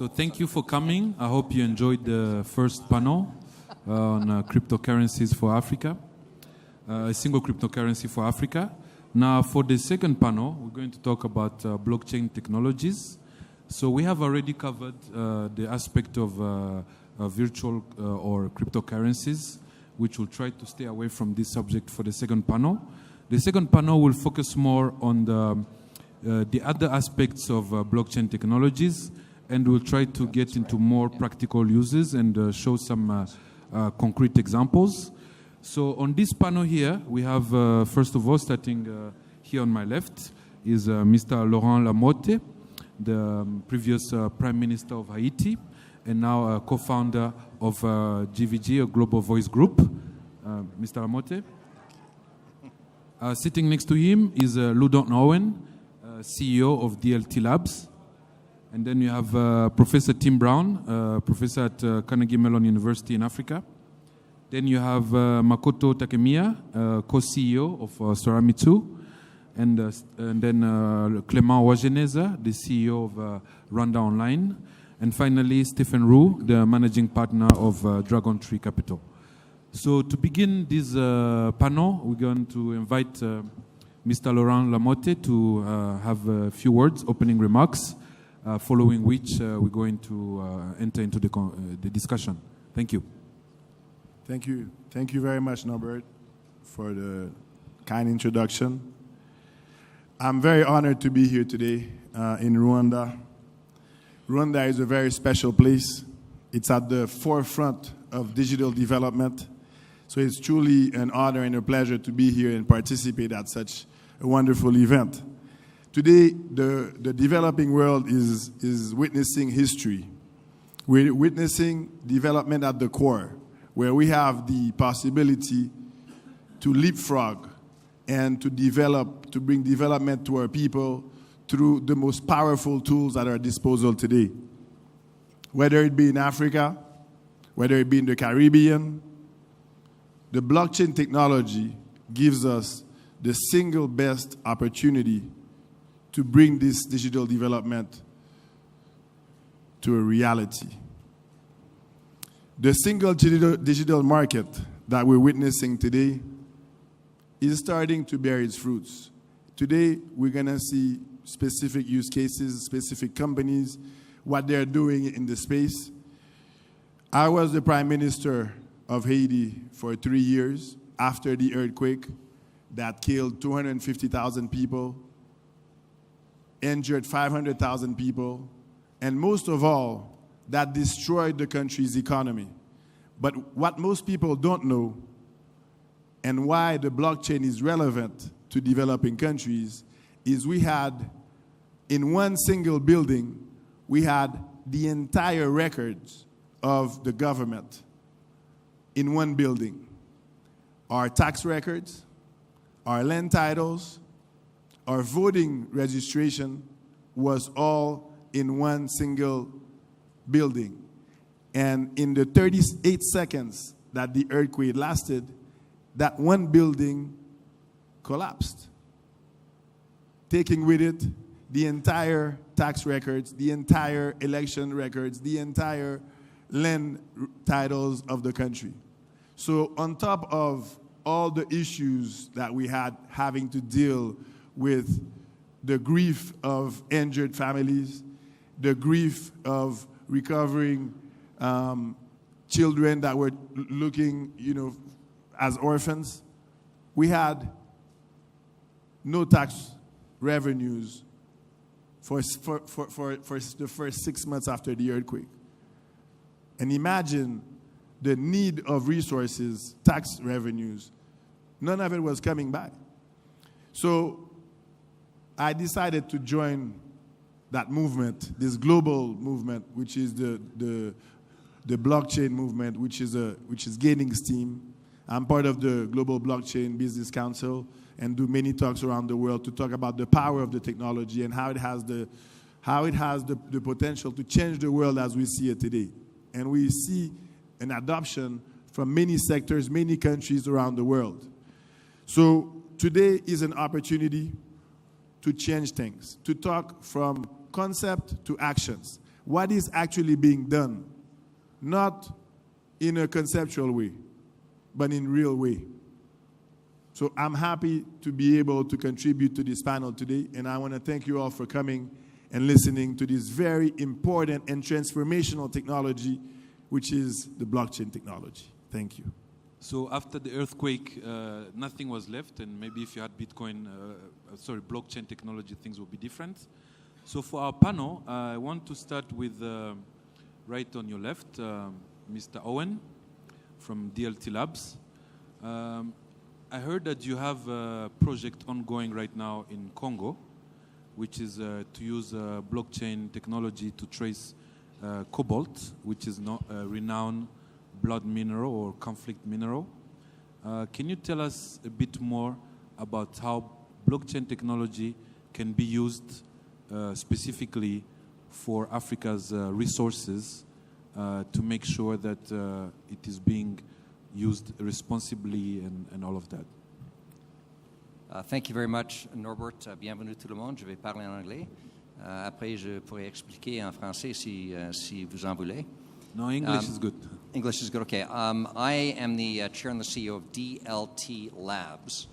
So thank you for coming. I hope you enjoyed the first panel on cryptocurrencies for Africa, a single cryptocurrency for Africa. Now for the second panel, we're going to talk about blockchain technologies. So we have already covered the aspect of virtual or cryptocurrencies, which will try to stay away from this subject for the second panel. The second panel will focus more on the other aspects of blockchain technologies, and we'll try to get into more practical uses and show some concrete examples. So on this panel here, we have, first of all, starting here on my left, is Mr. Laurent Lamotte, the previous Prime Minister of Haiti, and now co-founder of GVG, a Global Voice Group. Mr. Lamotte. Sitting next to him is Ludon Owen, CEO of DLT Labs. And then you have Professor Tim Brown, professor at Carnegie Mellon University in Africa. Then you have Makoto Takemiya, co-CEO of Soramitsu. And then Clément Wageneza, the CEO of Rwanda Online. And finally, Stephen Roux, the managing partner of Dragon Tree Capital. So to begin this panel, we're going to invite Mr. Laurent Lamotte to have a few words, opening remarks, following which we're going to enter into the discussion. Thank you. Thank you. Thank you very much, Norbert, for the kind introduction. I'm very honored to be here today in Rwanda. Rwanda is a very special place. It's at the forefront of digital development. So it's truly an honor and a pleasure to be here and participate at such a wonderful event. Today, the developing world is witnessing history. We're witnessing development at the core, where we have the possibility to leapfrog and to bring development to our people through the most powerful tools at our disposal today. Whether it be in Africa, whether it be in the Caribbean, the blockchain technology gives us the single best opportunity to bring this digital development to a reality. The single digital market that we're witnessing today is starting to bear its fruits. Today, we're going to see specific use cases, specific companies, what they're doing in the space. I was the Prime Minister of Haiti for 3 years after the earthquake that killed 250,000 people, injured 500,000 people, and most of all, that destroyed the country's economy. But what most people don't know, and why the blockchain is relevant to developing countries, is we had, in one single building, we had the entire records of the government in one building. Our tax records, our land titles, our voting registration was all in one single building. And in the 38 seconds that the earthquake lasted, that one building collapsed, taking with it the entire tax records, the entire election records, the entire land titles of the country. So on top of all the issues that we had having to deal with the grief of injured families, the grief of recovering children that were looking, as orphans, we had no tax revenues for the first 6 months after the earthquake. And imagine the need of resources, tax revenues. None of it was coming back. So I decided to join that movement, this global movement, which is the blockchain movement, which is gaining steam. I'm part of the Global Blockchain Business Council and do many talks around the world to talk about the power of the technology and how it has the potential to change the world as we see it today. And we see an adoption from many sectors, many countries around the world. So today is an opportunity to change things, to talk from concept to actions. what is actually being done, not in a conceptual way, but in real way. So I'm happy to be able to contribute to this panel today, and I want to thank you all for coming and listening to this very important and transformational technology, which is the blockchain technology. Thank you. So after the earthquake, nothing was left, and maybe if you had blockchain technology, things would be different. So for our panel, I want to start with right on your left, Mr. Owen from DLT Labs. I heard that you have a project ongoing right now in Congo, which is to use blockchain technology to trace cobalt, which is not a renowned blood mineral or conflict mineral. Can you tell us a bit more about how blockchain technology can be used specifically for Africa's resources to make sure that it is being used responsibly and all of that? Thank you very much, Norbert. Bienvenue tout le monde. Je vais parler en anglais. Après, je pourrais expliquer en français si vous en voulez. No, English is good. English is good, okay. I am the chair and the CEO of DLT Labs,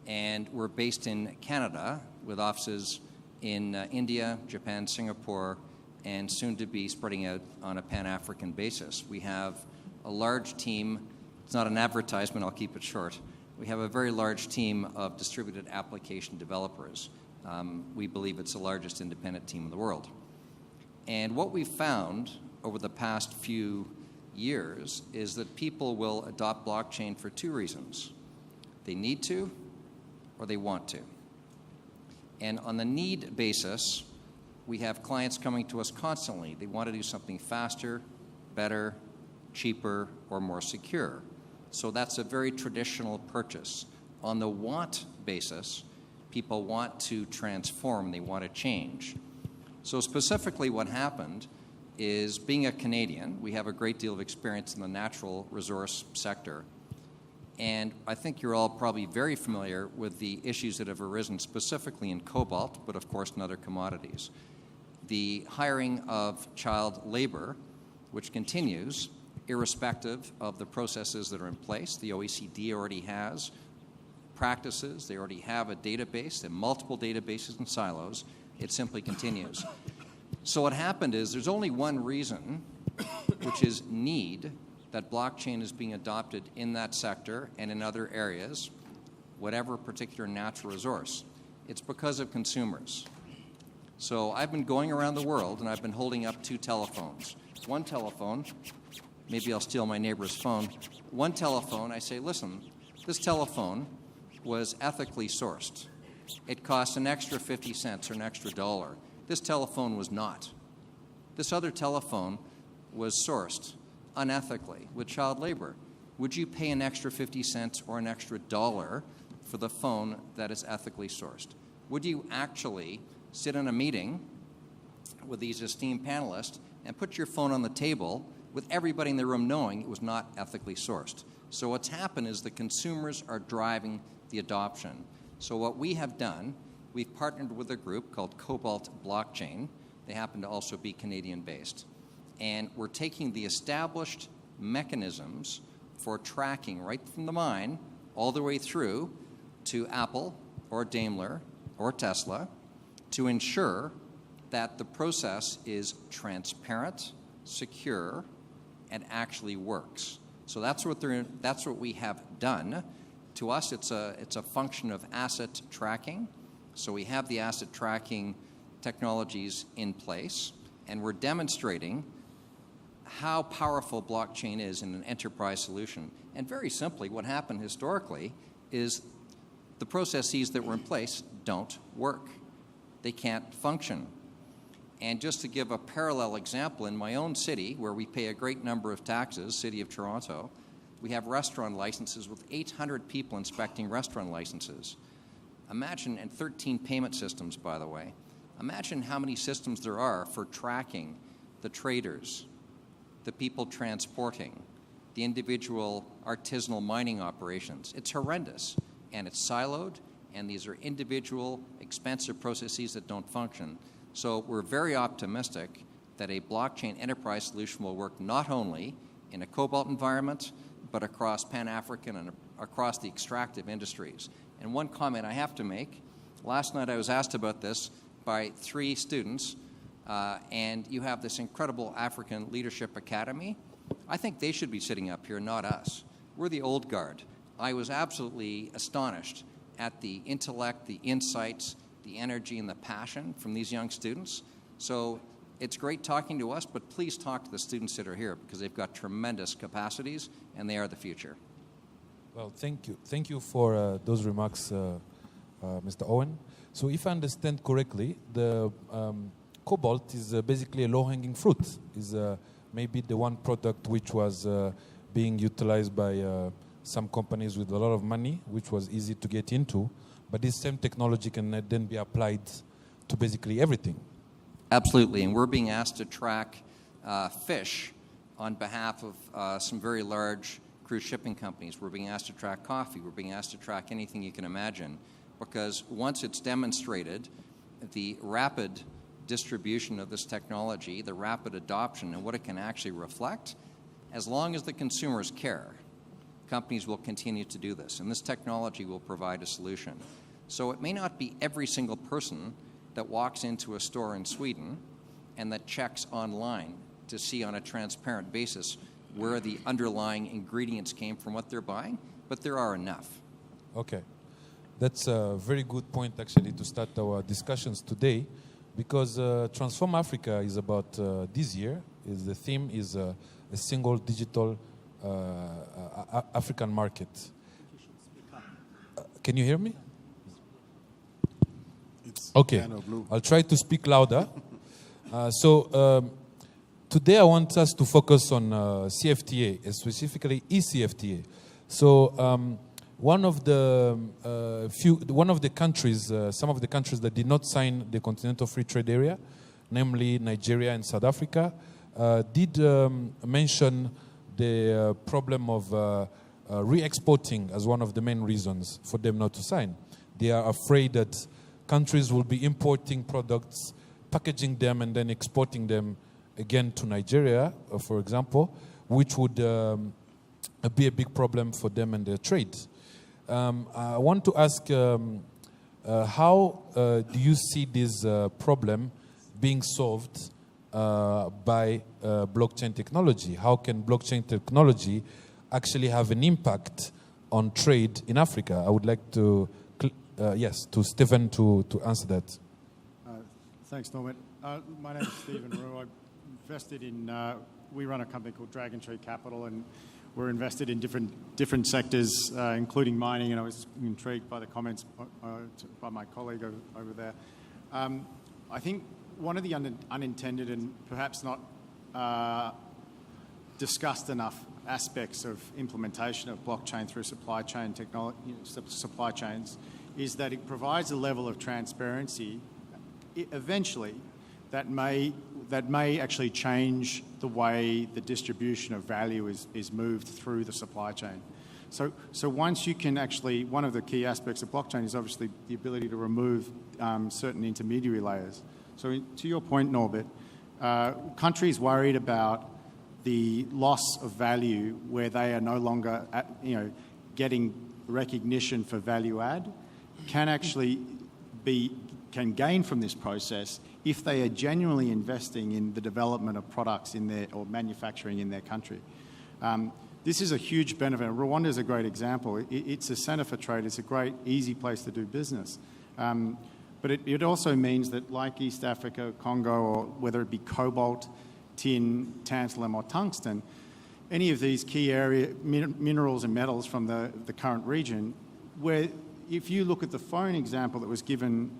and we're based in Canada with offices in India, Japan, Singapore, and soon to be spreading out on a Pan-African basis. We have a large team. It's not an advertisement, I'll keep it short. We have a very large team of distributed application developers. We believe it's the largest independent team in the world. And what we've found over the past few years is that people will adopt blockchain for two reasons. They need to, or they want to. And on the need basis, we have clients coming to us constantly. They want to do something faster, better, cheaper, or more secure. So that's a very traditional purchase. On the want basis, people want to transform, they want to change. So specifically what happened is, being a Canadian, we have a great deal of experience in the natural resource sector. And I think you're all probably very familiar with the issues that have arisen specifically in cobalt, but of course in other commodities. The hiring of child labor, which continues, irrespective of the processes that are in place. The OECD already has practices. They already have a database. They have multiple databases and silos. It simply continues. So what happened is, there's only one reason, which is need, that blockchain is being adopted in that sector and in other areas, whatever particular natural resource. It's because of consumers. So I've been going around the world, and I've been holding up two telephones. One telephone, maybe I'll steal my neighbor's phone. One telephone, I say, listen, this telephone was ethically sourced. It cost an extra 50 cents or an extra $1. This telephone was not. This other telephone was sourced unethically with child labor. Would you pay an extra 50 cents or an extra $1 for the phone that is ethically sourced? Would you actually sit in a meeting with these esteemed panelists and put your phone on the table with everybody in the room knowing it was not ethically sourced? So what's happened is the consumers are driving the adoption. So what we have done, we've partnered with a group called Cobalt BlockChain. They happen to also be Canadian-based. And we're taking the established mechanisms for tracking right from the mine all the way through to Apple or Daimler or Tesla to ensure that the process is transparent, secure, and actually works. So that's what we have done. To us, it's a function of asset tracking. So we have the asset tracking technologies in place, and we're demonstrating how powerful blockchain is in an enterprise solution. And very simply, what happened historically is the processes that were in place don't work. They can't function. And just to give a parallel example, in my own city, where we pay a great number of taxes, City of Toronto, we have restaurant licenses with 800 people inspecting restaurant licenses. Imagine, and 13 payment systems, by the way. Imagine how many systems there are for tracking the traders, the people transporting, the individual artisanal mining operations. It's horrendous, and it's siloed, and these are individual, expensive processes that don't function. So we're very optimistic that a blockchain enterprise solution will work not only in a cobalt environment, but across Pan-African and across the extractive industries. And one comment I have to make, last night I was asked about this by 3 students, and you have this incredible African Leadership Academy. I think they should be sitting up here, not us. We're the old guard. I was absolutely astonished at the intellect, the insights, the energy, and the passion from these young students. So it's great talking to us, but please talk to the students that are here because they've got tremendous capacities and they are the future. Well, thank you. Thank you for those remarks, Mr. Owen. So if I understand correctly, the cobalt is basically a low-hanging fruit. Is maybe the one product which was being utilized by some companies with a lot of money, which was easy to get into. But this same technology can then be applied to basically everything. Absolutely, and we're being asked to track fish on behalf of some very large cruise shipping companies. We're being asked to track coffee. We're being asked to track anything you can imagine, because once it's demonstrated, the rapid distribution of this technology, the rapid adoption, and what it can actually reflect, as long as the consumers care, companies will continue to do this, and this technology will provide a solution. So it may not be every single person that walks into a store in Sweden and that checks online to see on a transparent basis where the underlying ingredients came from what they're buying, but there are enough. Okay. That's a very good point, actually, to start our discussions today, because Transform Africa is about this year. The theme is a single digital African market. Can you hear me? Okay, I'll try to speak louder. Today I want us to focus on CFTA, specifically eCFTA. So one of the countries, some of the countries that did not sign the Continental Free Trade Area, namely Nigeria and South Africa, did mention the problem of re-exporting as one of the main reasons for them not to sign. They are afraid that countries will be importing products, packaging them, and then exporting them again to Nigeria, for example, which would be a big problem for them and their trade. I want to ask, how do you see this problem being solved by blockchain technology? How can blockchain technology actually have an impact on trade in Africa? I would like to, yes, to Stephen to answer that. Thanks, Norman. My name is Stephen Rue. I'm invested in, we run a company called Dragon Tree Capital, and we're invested in different sectors, including mining, and I was intrigued by the comments by my colleague over there. I think one of the unintended and perhaps not discussed enough aspects of implementation of blockchain through supply chain technology, supply chains, is that it provides a level of transparency eventually that may actually change the way the distribution of value is moved through the supply chain. So once you can actually, one of the key aspects of blockchain is obviously the ability to remove certain intermediary layers. So to your point, Norbert, countries worried about the loss of value where they are no longer getting recognition for value add can actually can gain from this process if they are genuinely investing in the development of products in their, or manufacturing in their country. This is a huge benefit. Rwanda is a great example. It's a centre for trade. It's a great, easy place to do business. But it also means that, like East Africa, Congo, or whether it be cobalt, tin, tantalum, or tungsten, any of these key minerals and metals from the current region, where if you look at the phone example that was given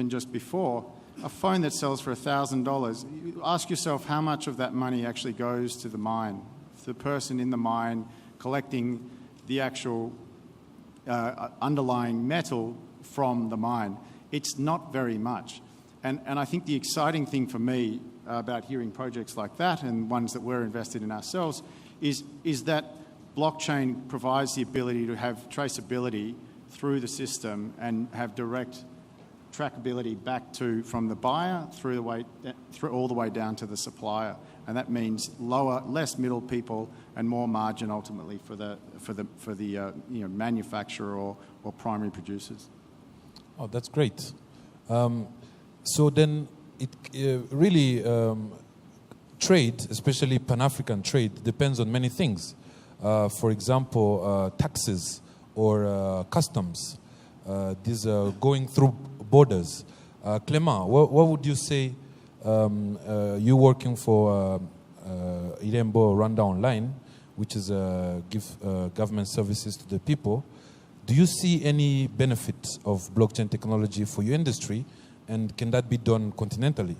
just before, a phone that sells for $1,000, ask yourself how much of that money actually goes to the mine, the person in the mine collecting the actual underlying metal from the mine. It's not very much. And I think the exciting thing for me about hearing projects like that, and ones that we're invested in ourselves, is that blockchain provides the ability to have traceability through the system and have direct trackability back to from the buyer through all the way down to the supplier, and that means less middle people and more margin ultimately for the manufacturer or primary producers. Oh, that's great. So then, it really trade, especially Pan-African trade, depends on many things. For example, taxes or customs. These going through borders. Clément, what would you say? You working for Irembo Rwanda Online, which is give government services to the people. Do you see any benefit of blockchain technology for your industry, and can that be done continentally?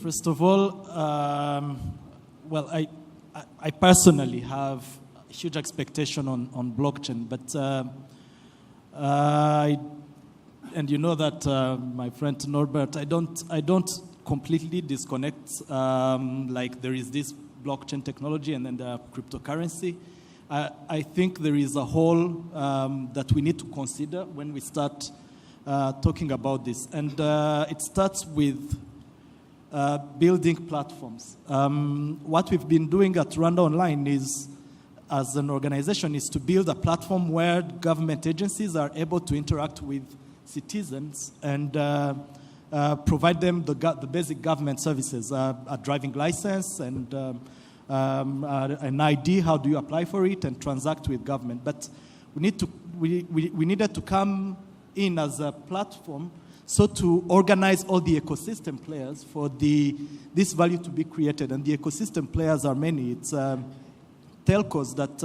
First of all, well, I personally have huge expectation on blockchain, but and you know that my friend Norbert, I don't completely disconnect. Like there is this blockchain technology and then the cryptocurrency. I think there is a whole that we need to consider when we start talking about this, and it starts with building platforms. What we've been doing at Rwanda Online is, as an organization, is to build a platform where government agencies are able to interact with citizens and provide them the basic government services, a driving license and an ID, how do you apply for it, and transact with government. But we needed to come in as a platform so to organize all the ecosystem players for this value to be created. And the ecosystem players are many. It's telcos that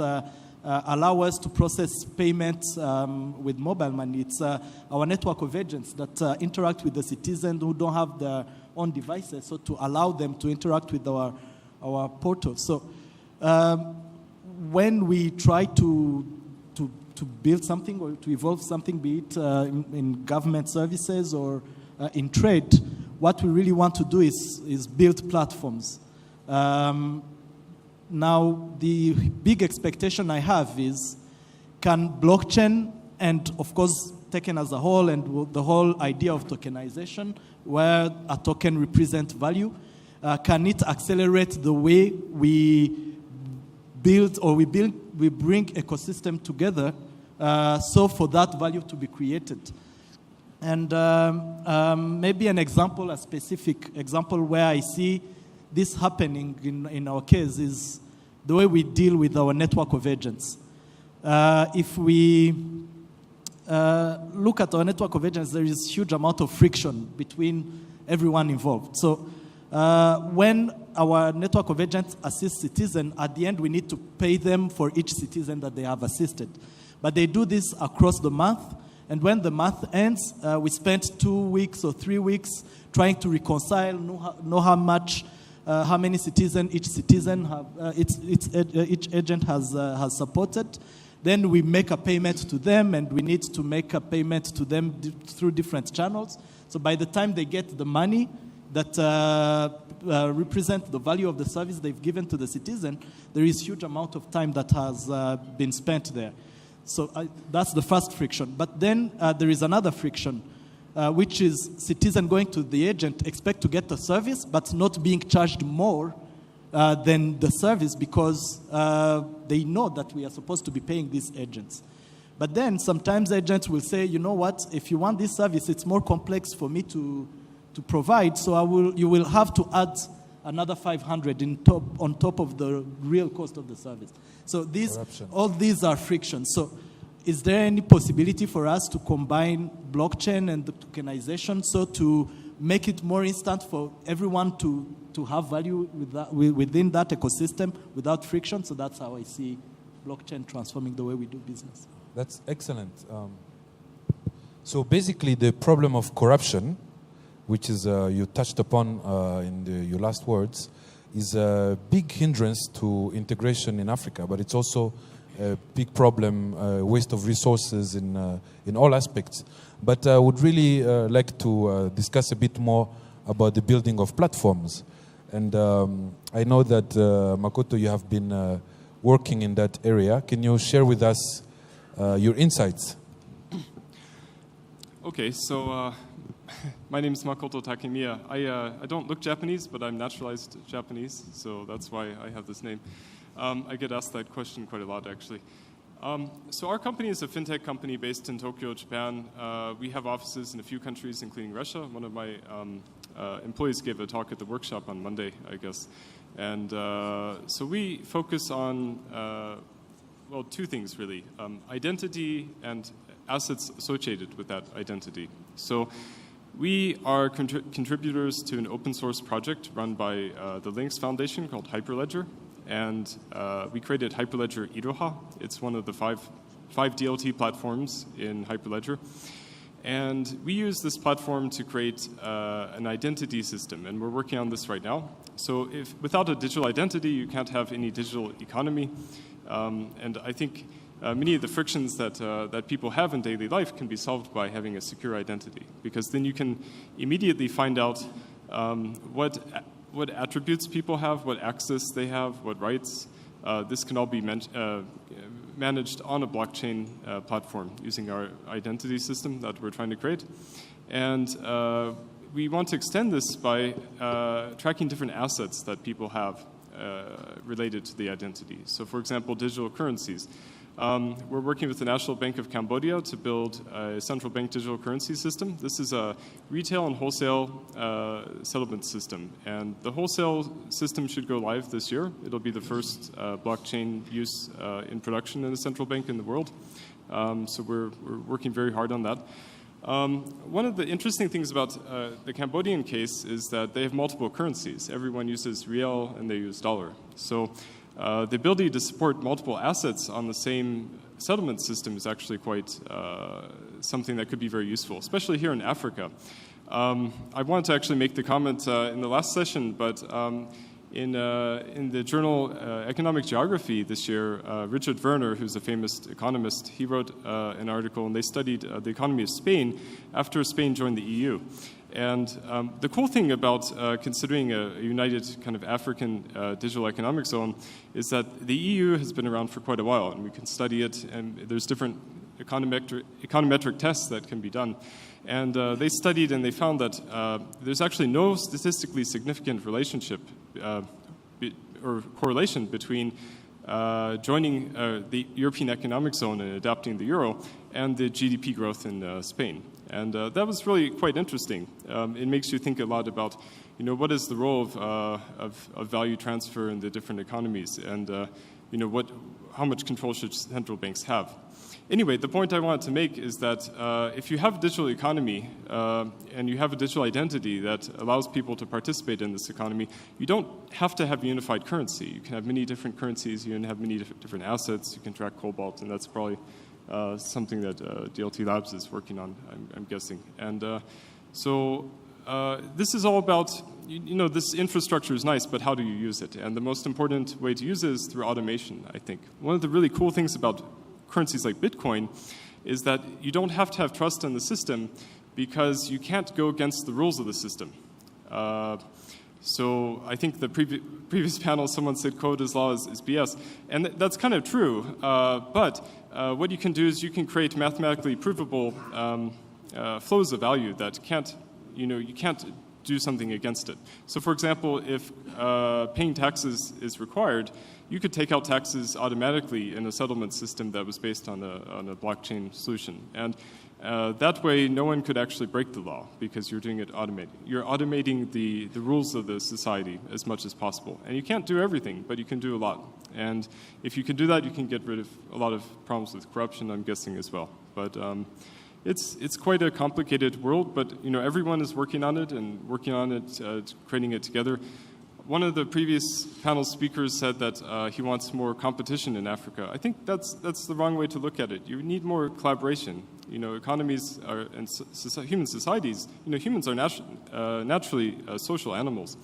allow us to process payments with mobile money. It's our network of agents that interact with the citizens who don't have their own devices, so to allow them to interact with our portal. So when we try to build something or to evolve something, be it in government services or in trade, what we really want to do is build platforms. Now, the big expectation I have is, can blockchain, and of course taken as a whole, and the whole idea of tokenization, where a token represents value, can it accelerate the way we build or we bring ecosystem together so for that value to be created? And maybe a specific example where I see this happening in our case is the way we deal with our network of agents. If we look at our network of agents, there is huge amount of friction between everyone involved. So when our network of agents assist citizens, at the end we need to pay them for each citizen that they have assisted. But they do this across the month, and when the month ends, we spend 2 weeks or 3 weeks trying to reconcile, know how many citizens each agent has supported. Then we make a payment to them, and we need to make a payment to them through different channels. So by the time they get the money that represent the value of the service they've given to the citizen, there is huge amount of time that has been spent there. So that's the first friction. But then there is another friction, which is citizen going to the agent, expect to get the service, but not being charged more than the service because they know that we are supposed to be paying these agents. But then sometimes agents will say, you know what, if you want this service, it's more complex for me to provide, so you will have to add another 500 on top of the real cost of the service. So all these are frictions. So is there any possibility for us to combine blockchain and the tokenization so to make it more instant for everyone to have value within that ecosystem without friction? So that's how I see blockchain transforming the way we do business. That's excellent. So basically the problem of corruption, which is you touched upon in your last words, is a big hindrance to integration in Africa, but it's also a big problem, waste of resources in all aspects. But I would really like to discuss a bit more about the building of platforms. And I know that, Makoto, you have been working in that area. Can you share with us your insights. Okay, so my name is Makoto Takemiya. I don't look Japanese, but I'm naturalized Japanese, so that's why I have this name. I get asked that question quite a lot, actually. So our company is a fintech company based in Tokyo, Japan. We have offices in a few countries, including Russia. One of my employees gave a talk at the workshop on Monday, I guess. And so we focus on, well, two things, really. Identity and assets associated with that identity. So we are contributors to an open source project run by the Linux Foundation called Hyperledger. And we created Hyperledger Iroha. It's one of the five DLT platforms in Hyperledger. And we use this platform to create an identity system, and we're working on this right now. So without a digital identity, you can't have any digital economy. And I think many of the frictions that people have in daily life can be solved by having a secure identity, because then you can immediately find out what attributes people have, what access they have, what rights. This can all be managed on a blockchain platform using our identity system that we're trying to create. And we want to extend this by tracking different assets that people have related to the identity. So for example, digital currencies. We're working with the National Bank of Cambodia to build a central bank digital currency system. This is a retail and wholesale settlement system. And the wholesale system should go live this year. It'll be the first blockchain use in production in a central bank in the world. So we're working very hard on that. One of the interesting things about the Cambodian case is that they have multiple currencies. Everyone uses riel and they use dollar. So the ability to support multiple assets on the same settlement system is actually quite something that could be very useful, especially here in Africa. I wanted to actually make the comment in the last session, but in the journal Economic Geography this year, Richard Werner, who's a famous economist, he wrote an article, and they studied the economy of Spain after Spain joined the EU. And the cool thing about considering a united kind of African digital economic zone is that the EU has been around for quite a while, and we can study it, and there's different econometric tests that can be done. And they studied and they found that there's actually no statistically significant relationship or correlation between joining the European Economic Zone and adapting the euro and the GDP growth in Spain. And that was really quite interesting. It makes you think a lot about, what is the role of value transfer in the different economies, and how much control should central banks have. Anyway, the point I wanted to make is that if you have a digital economy and you have a digital identity that allows people to participate in this economy, you don't have to have a unified currency. You can have many different currencies, you can have many different assets, you can track cobalt, and that's probably something that DLT Labs is working on, I'm guessing. And so this is all about, this infrastructure is nice, but how do you use it? And the most important way to use it is through automation, I think. One of the really cool things about currencies like Bitcoin is that you don't have to have trust in the system because you can't go against the rules of the system. So I think the previous panel, someone said code is law is BS. And that's kind of true. But what you can do is you can create mathematically provable flows of value that you can't do something against it. So for example, if paying taxes is required, you could take out taxes automatically in a settlement system that was based on a blockchain solution. And that way, no one could actually break the law because you're doing it automated. You're automating the rules of the society as much as possible. And you can't do everything, but you can do a lot. And if you can do that, you can get rid of a lot of problems with corruption, I'm guessing, as well. But it's quite a complicated world, but everyone is working on it and working on it, creating it together. One of the previous panel speakers said that he wants more competition in Africa. I think that's the wrong way to look at it. You need more collaboration. Economies and human societies. Humans are naturally social animals,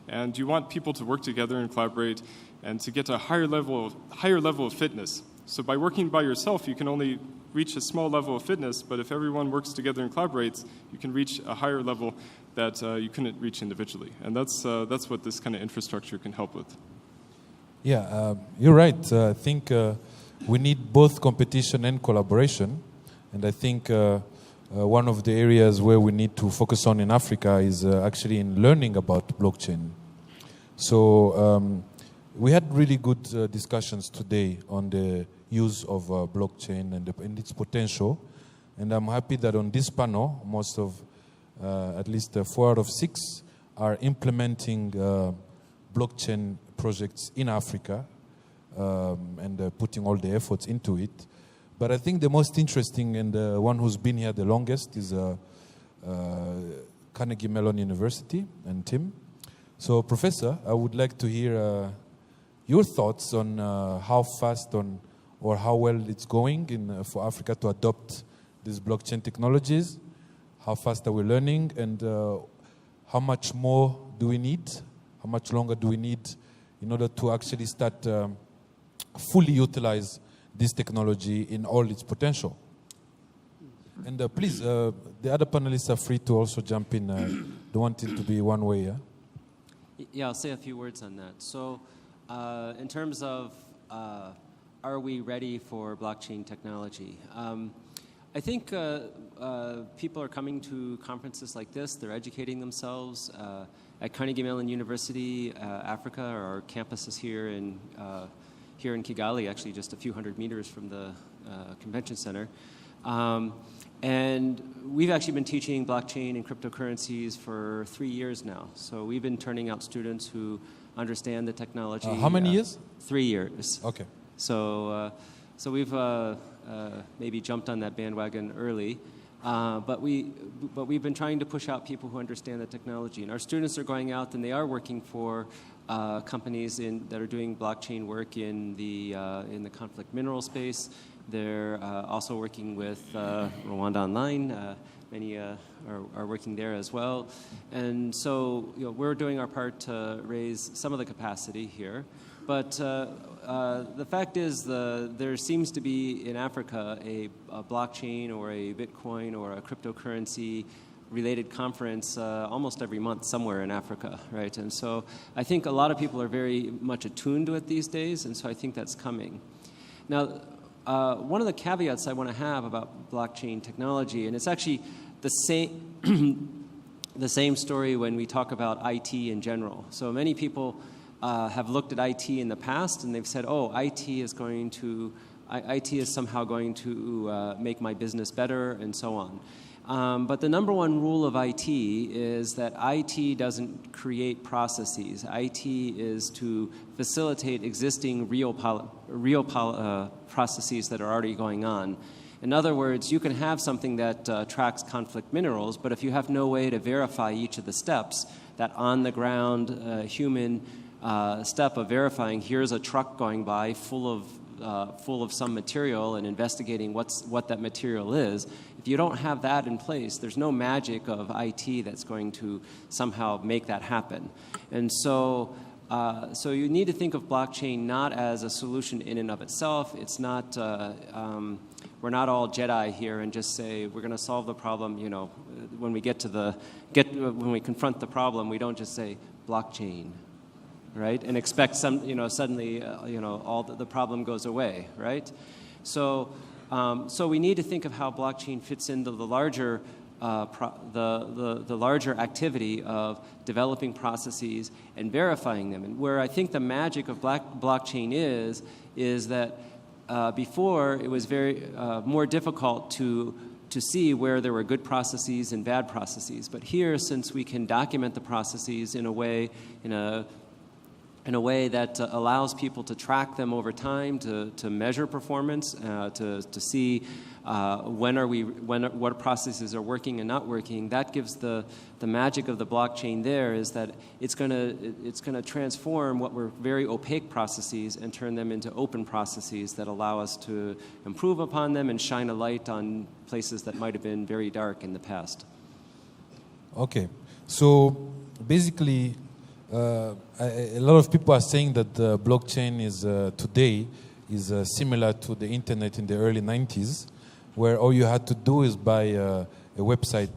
and you want people to work together and collaborate, and to get to a higher level of fitness. So by working by yourself, you can only reach a small level of fitness. But if everyone works together and collaborates, you can reach a higher level that you couldn't reach individually. And that's what this kind of infrastructure can help with. Yeah, you're right. I think we need both competition and collaboration. And I think one of the areas where we need to focus on in Africa is actually in learning about blockchain. So we had really good discussions today on the use of blockchain and its potential. And I'm happy that on this panel, most of, at least 4 out of 6 are implementing blockchain projects in Africa and putting all the efforts into it. But I think the most interesting and the one who's been here the longest is Carnegie Mellon University and Tim. So, Professor, I would like to hear your thoughts on how fast or how well it's going for Africa to adopt these blockchain technologies. How fast are we learning, and how much more do we need? How much longer do we need in order to actually start fully utilize this technology in all its potential? And please, the other panelists are free to also jump in. Don't want it to be one way, yeah? Yeah, I'll say a few words on that. So, in terms of are we ready for blockchain technology? I think people are coming to conferences like this. They're educating themselves. At Carnegie Mellon University, Africa, our campus is here in Kigali, actually just a few hundred meters from the convention center. And we've actually been teaching blockchain and cryptocurrencies for 3 years now. So we've been turning out students who understand the technology. How many years? 3 years. Okay. So we've maybe jumped on that bandwagon early, but we've been trying to push out people who understand the technology. And our students are going out and they are working for companies that are doing blockchain work in the conflict mineral space. They're also working with Rwanda Online. Many are working there as well. And so we're doing our part to raise some of the capacity here. But the fact is there seems to be in Africa a blockchain or a Bitcoin or a cryptocurrency related conference almost every month somewhere in Africa, right? And so I think a lot of people are very much attuned to it these days, and so I think that's coming. Now, one of the caveats I want to have about blockchain technology, and it's actually the same story when we talk about IT in general. So many people have looked at IT in the past and they've said, oh, IT is somehow going to make my business better and so on. But the number one rule of IT is that IT doesn't create processes. IT is to facilitate existing real processes that are already going on. In other words, you can have something that tracks conflict minerals, but if you have no way to verify each of the steps, that on-the-ground human step of verifying, here's a truck going by full of some material and investigating what that material is. If you don't have that in place, there's no magic of IT that's going to somehow make that happen. And so you need to think of blockchain not as a solution in and of itself. It's not, we're not all Jedi here and just say we're going to solve the problem. When we when we confront the problem, we don't just say blockchain, right? And expect suddenly, all the problem goes away, right? So we need to think of how blockchain fits into the larger, the larger activity of developing processes and verifying them. And where I think the magic of blockchain is that before it was very more difficult to see where there were good processes and bad processes. But here, since we can document the processes in a way that allows people to track them over time, to measure performance, to see what processes are working and not working. That gives the magic of the blockchain. There is that it's going to transform what were very opaque processes and turn them into open processes that allow us to improve upon them and shine a light on places that might have been very dark in the past. Okay, so basically. A lot of people are saying that blockchain today is similar to the internet in the early 90s, where all you had to do is buy a website,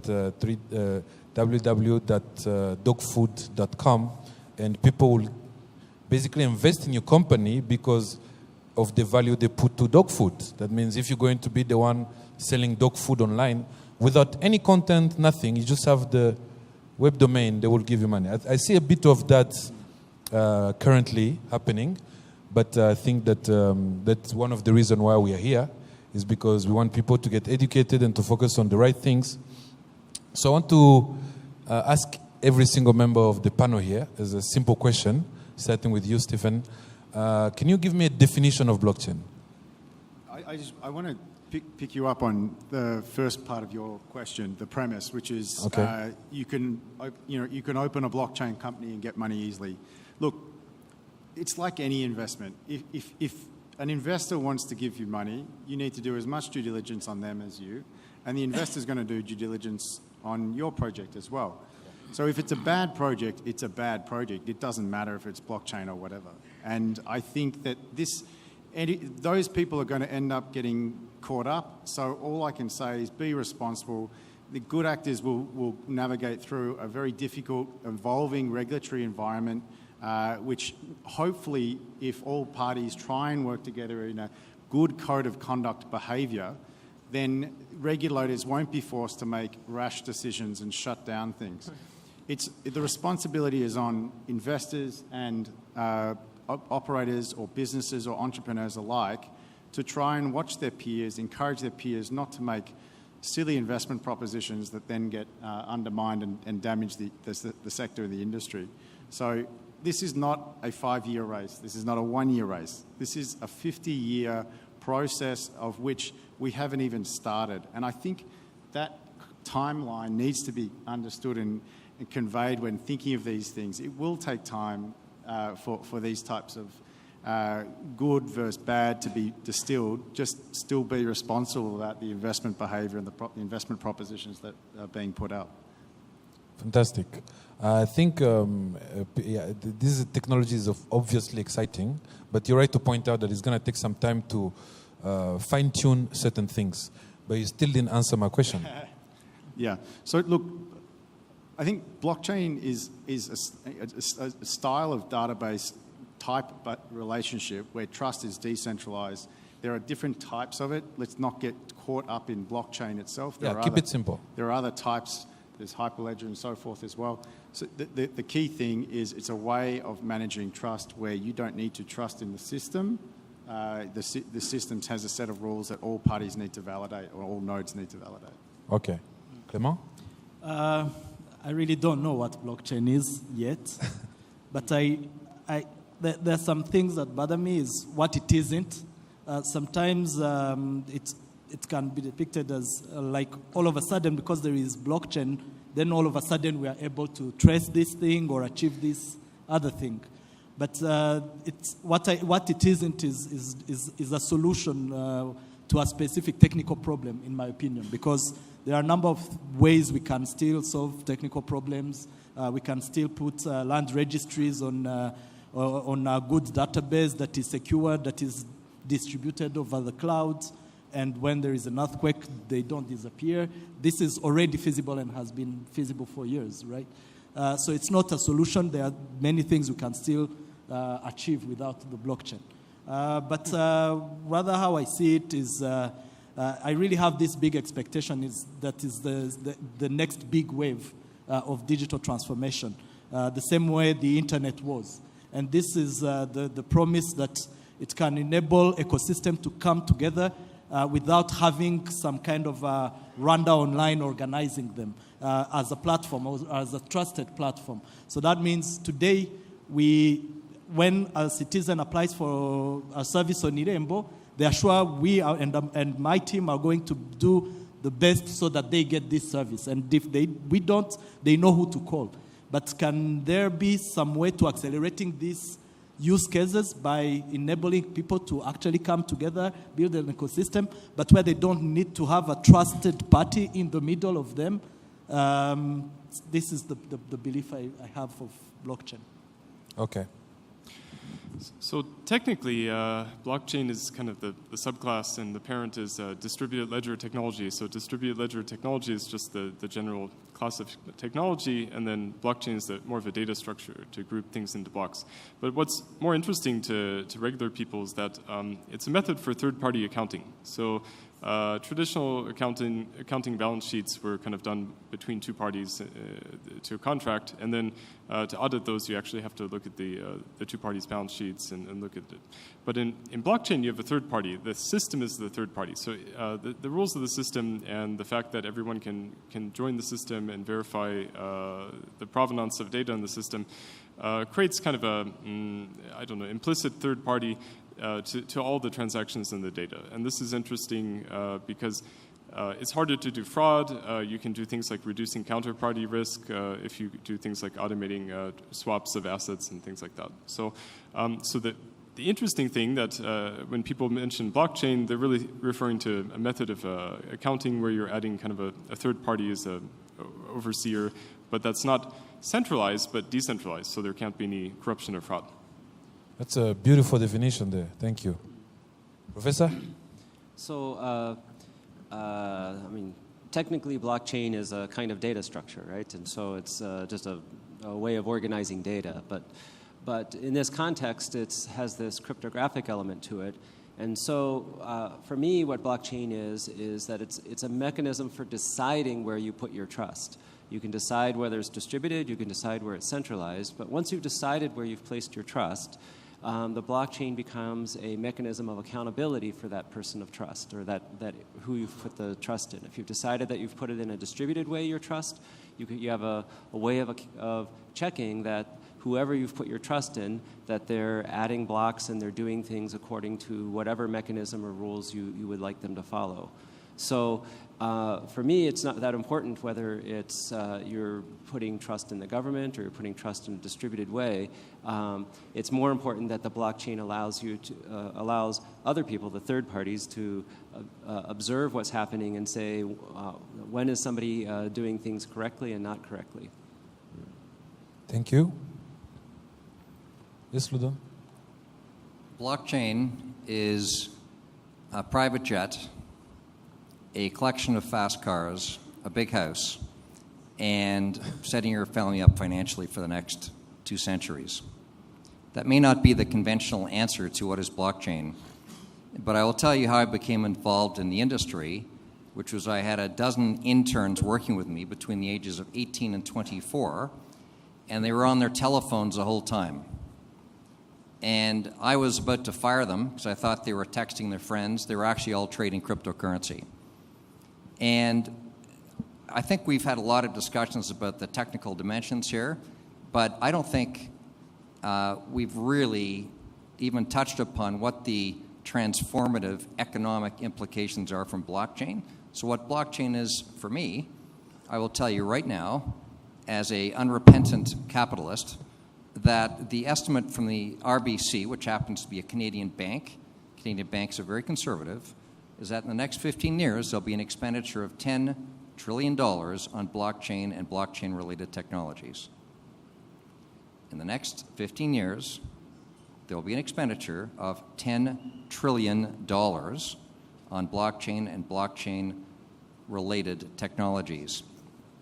www.dogfood.com, and people will basically invest in your company because of the value they put to dog food. That means if you're going to be the one selling dog food online, without any content, nothing, you just have the web domain, they will give you money. I see a bit of that currently happening, but I think that that's one of the reasons why we are here, is because we want people to get educated and to focus on the right things. So I want to ask every single member of the panel here, as a simple question, starting with you, Stephen. Can you give me a definition of blockchain? I want to pick you up on the first part of your question, the premise, which is Okay. you can open a blockchain company and get money easily. Look, it's like any investment. If an investor wants to give you money, you need to do as much due diligence on them as you, and the investor's going to do due diligence on your project as well. So if it's a bad project, it's a bad project. It doesn't matter if it's blockchain or whatever. And I think that those people are going to end up getting caught up. So all I can say is be responsible. The good actors will navigate through a very difficult, evolving regulatory environment, which hopefully, if all parties try and work together in a good code of conduct behaviour, then regulators won't be forced to make rash decisions and shut down things. The responsibility is on investors and operators or businesses or entrepreneurs alike to try and watch their peers, encourage their peers not to make silly investment propositions that then get undermined and damage the sector of the industry. So this is not a 5-year race. This is not a 1-year race. This is a 50-year process of which we haven't even started. And I think that timeline needs to be understood and conveyed when thinking of these things. It will take time for these types of good versus bad to be distilled. Just still be responsible about the investment behaviour and the investment propositions that are being put out. Fantastic. I think this technology is obviously exciting, but you're right to point out that it's going to take some time to fine-tune certain things. But you still didn't answer my question. Yeah. So look, I think blockchain is a style of database type relationship where trust is decentralized. There are different types of it. Let's not get caught up in blockchain itself. Keep it simple. There are other types. There's Hyperledger and so forth as well. So the key thing is it's a way of managing trust where you don't need to trust in the system. The system has a set of rules that all parties need to validate, or all nodes need to validate. Okay. Clément? I really don't know what blockchain is yet, but there are some things that bother me is what it isn't. Sometimes it can be depicted as like all of a sudden, because there is blockchain, then all of a sudden we are able to trace this thing or achieve this other thing. But what it isn't is a solution to a specific technical problem, in my opinion, because there are a number of ways we can still solve technical problems. We can still put land registries on a good database that is secure, that is distributed over the clouds, and when there is an earthquake, they don't disappear. This is already feasible and has been feasible for years, right? So it's not a solution. There are many things we can still achieve without the blockchain. But rather how I see it is I really have this big expectation that is the next big wave of digital transformation, the same way the internet was. And this is the promise that it can enable ecosystem to come together without having some kind of Rwanda online organizing them as a platform or as a trusted platform. So that means today when a citizen applies for a service on Irembo, they are sure we are, and my team are going to do the best so that they get this service. And if we don't, they know who to call. But can there be some way to accelerating these use cases by enabling people to actually come together, build an ecosystem, but where they don't need to have a trusted party in the middle of them? This is the belief I have of blockchain. Okay. So technically, blockchain is kind of the subclass, and the parent is distributed ledger technology. So distributed ledger technology is just the general class of technology, and then blockchain is more of a data structure to group things into blocks. But what's more interesting to regular people is that it's a method for third-party accounting. So traditional accounting balance sheets were kind of done between two parties to a contract, and then to audit those, you actually have to look at the two parties' balance sheets and look at it. But in blockchain, you have a third party. The system is the third party. So the rules of the system and the fact that everyone can join the system and verify the provenance of data in the system creates kind of a, implicit third party to all the transactions in the data. And this is interesting because it's harder to do fraud. You can do things like reducing counterparty risk if you do things like automating swaps of assets and things like that. So the interesting thing that when people mention blockchain, they're really referring to a method of accounting where you're adding kind of a third party as a overseer, but that's not centralized but decentralized, so there can't be any corruption or fraud. That's a beautiful definition there. Thank you. Professor? So, technically blockchain is a kind of data structure, right? And so it's just a way of organizing data. But in this context, it has this cryptographic element to it. And so for me, what blockchain is that it's a mechanism for deciding where you put your trust. You can decide whether it's distributed, you can decide where it's centralized, but once you've decided where you've placed your trust, the blockchain becomes a mechanism of accountability for that person of trust, or that who you've put the trust in. If you've decided that you've put it in a distributed way, your trust, you have a way of checking that whoever you've put your trust in, that they're adding blocks and they're doing things according to whatever mechanism or rules you would like them to follow. So for me, it's not that important whether it's you're putting trust in the government or you're putting trust in a distributed way. It's more important that the blockchain allows other people, the third parties, to observe what's happening and say when is somebody doing things correctly and not correctly. Thank you. Yes, Ludon? Blockchain is a private jet, a collection of fast cars, a big house, and setting your family up financially for the next 2 centuries. That may not be the conventional answer to what is blockchain, but I will tell you how I became involved in the industry, which was I had a dozen interns working with me between the ages of 18 and 24, and they were on their telephones the whole time. And I was about to fire them because I thought they were texting their friends. They were actually all trading cryptocurrency. And I think we've had a lot of discussions about the technical dimensions here, but I don't think we've really even touched upon what the transformative economic implications are from blockchain. So what blockchain is for me, I will tell you right now, as an unrepentant capitalist, that the estimate from the RBC, which happens to be a Canadian bank, Canadian banks are very conservative, is that in the next 15 years, there'll be an expenditure of $10 trillion on blockchain and blockchain-related technologies. In the next 15 years, there will be an expenditure of $10 trillion on blockchain and blockchain-related technologies.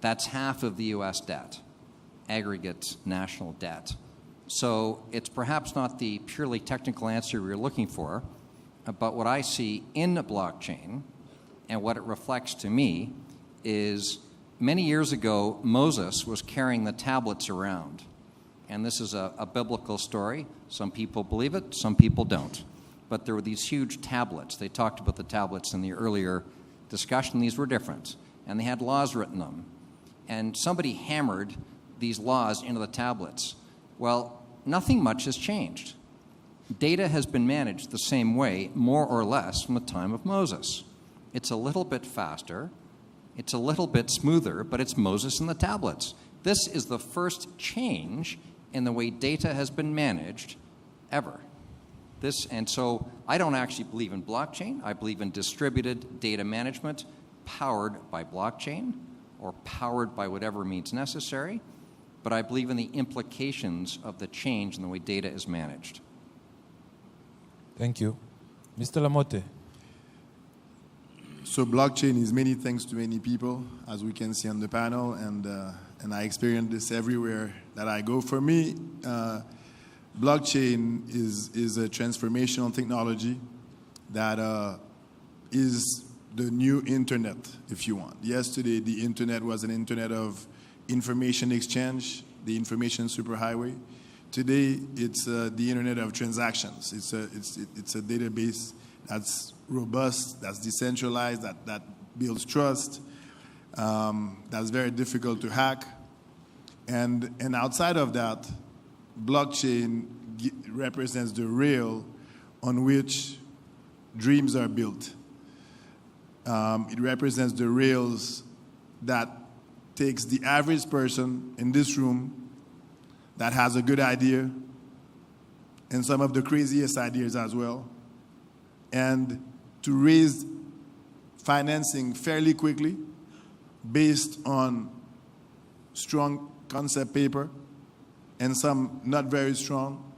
That's half of the U.S. debt, aggregate national debt. So it's perhaps not the purely technical answer we're looking for, but what I see in the blockchain and what it reflects to me is many years ago, Moses was carrying the tablets around. And this is a biblical story. Some people believe it, some people don't. But there were these huge tablets. They talked about the tablets in the earlier discussion. These were different. And they had laws written on them. And somebody hammered these laws into the tablets. Well, nothing much has changed. Data has been managed the same way, more or less, from the time of Moses. It's a little bit faster, it's a little bit smoother, but it's Moses and the tablets. This is the first change in the way data has been managed ever. And so I don't actually believe in blockchain. I believe in distributed data management powered by blockchain or powered by whatever means necessary. But I believe in the implications of the change in the way data is managed. Thank you. Mr. Lamotte. So blockchain is many things to many people, as we can see on the panel, and I experience this everywhere that I go. For me, blockchain is a transformational technology that is the new internet, if you want. Yesterday, the internet was an internet of information exchange, the information superhighway. Today, it's the internet of transactions. It's a database that's robust, that's decentralized, that builds trust, that's very difficult to hack. And outside of that, blockchain represents the rail on which dreams are built. It represents the rails that takes the average person in this room that has a good idea and some of the craziest ideas as well, and to raise financing fairly quickly based on strong concept paper and some not very strong.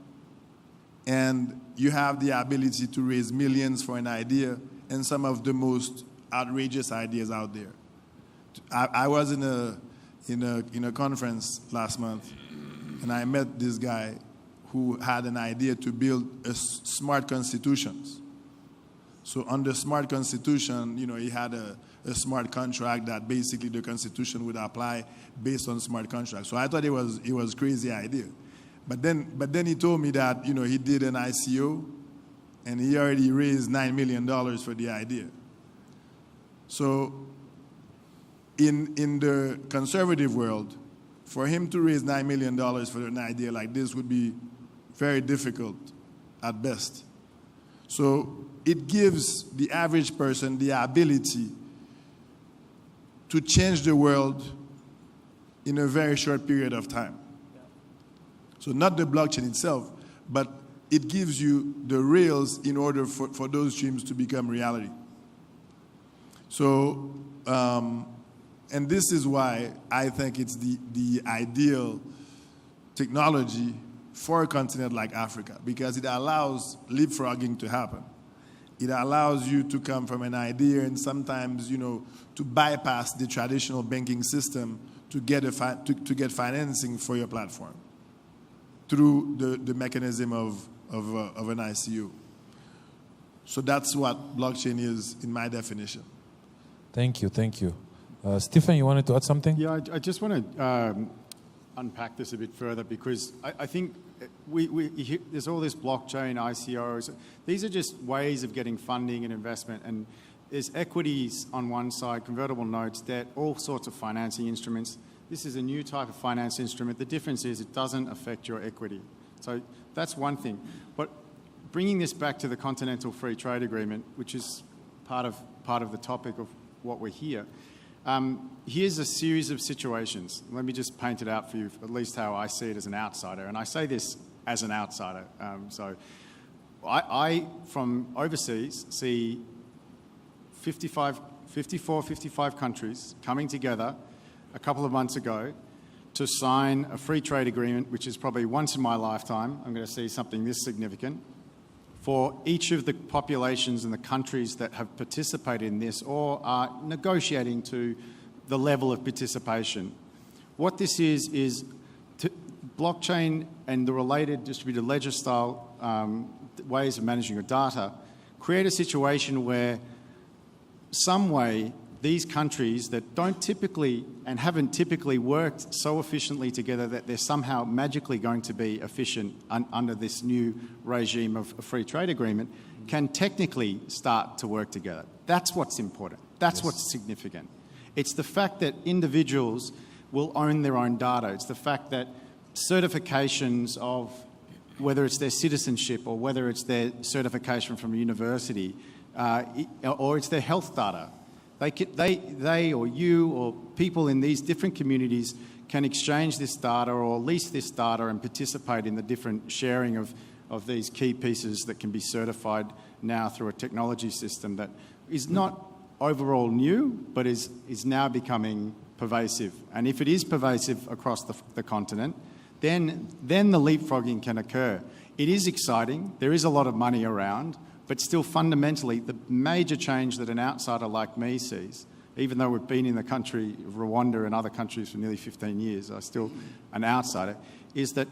And you have the ability to raise millions for an idea and some of the most outrageous ideas out there. I was in a conference last month, and I met this guy who had an idea to build a smart constitutions. So under smart constitution, he had a smart contract that basically the constitution would apply based on smart contract. So I thought it was a crazy idea. But then he told me that he did an ICO and he already raised $9 million for the idea. So in the conservative world, for him to raise $9 million for an idea like this would be very difficult at best. So it gives the average person the ability to change the world in a very short period of time. So not the blockchain itself, but it gives you the rails in order for those dreams to become reality. So, and this is why I think it's the ideal technology for a continent like Africa, because it allows leapfrogging to happen. It allows you to come from an idea and sometimes, to bypass the traditional banking system to get financing for your platform through the mechanism of an ICO. So that's what blockchain is in my definition. Thank you. Stephen, you wanted to add something? Yeah, I just want to unpack this a bit further, because I think there's all this blockchain, ICOs. These are just ways of getting funding and investment. And there's equities on one side, convertible notes, debt, all sorts of financing instruments. This is a new type of finance instrument. The difference is it doesn't affect your equity. So that's one thing. But bringing this back to the Continental Free Trade Agreement, which is part of the topic of what we're here, here's a series of situations. Let me just paint it out for you, at least how I see it as an outsider. And I say this as an outsider. So I, from overseas, see 54, 55 countries coming together a couple of months ago to sign a free trade agreement, which is probably once in my lifetime, I'm going to see something this significant, for each of the populations and the countries that have participated in this or are negotiating to the level of participation. What this is blockchain and the related distributed ledger style ways of managing your data create a situation where some way these countries that don't typically and haven't typically worked so efficiently together that they're somehow magically going to be efficient under this new regime of a free trade agreement can technically start to work together. That's what's important. That's what's significant. It's the fact that individuals will own their own data. It's the fact that certifications of whether it's their citizenship or whether it's their certification from a university or it's their health data. They or you or people in these different communities can exchange this data or lease this data and participate in the different sharing of these key pieces that can be certified now through a technology system that is not overall new, but is now becoming pervasive. And if it is pervasive across the continent, then the leapfrogging can occur. It is exciting. There is a lot of money around, but still fundamentally, the major change that an outsider like me sees, even though we've been in the country of Rwanda and other countries for nearly 15 years, I'm still an outsider, is that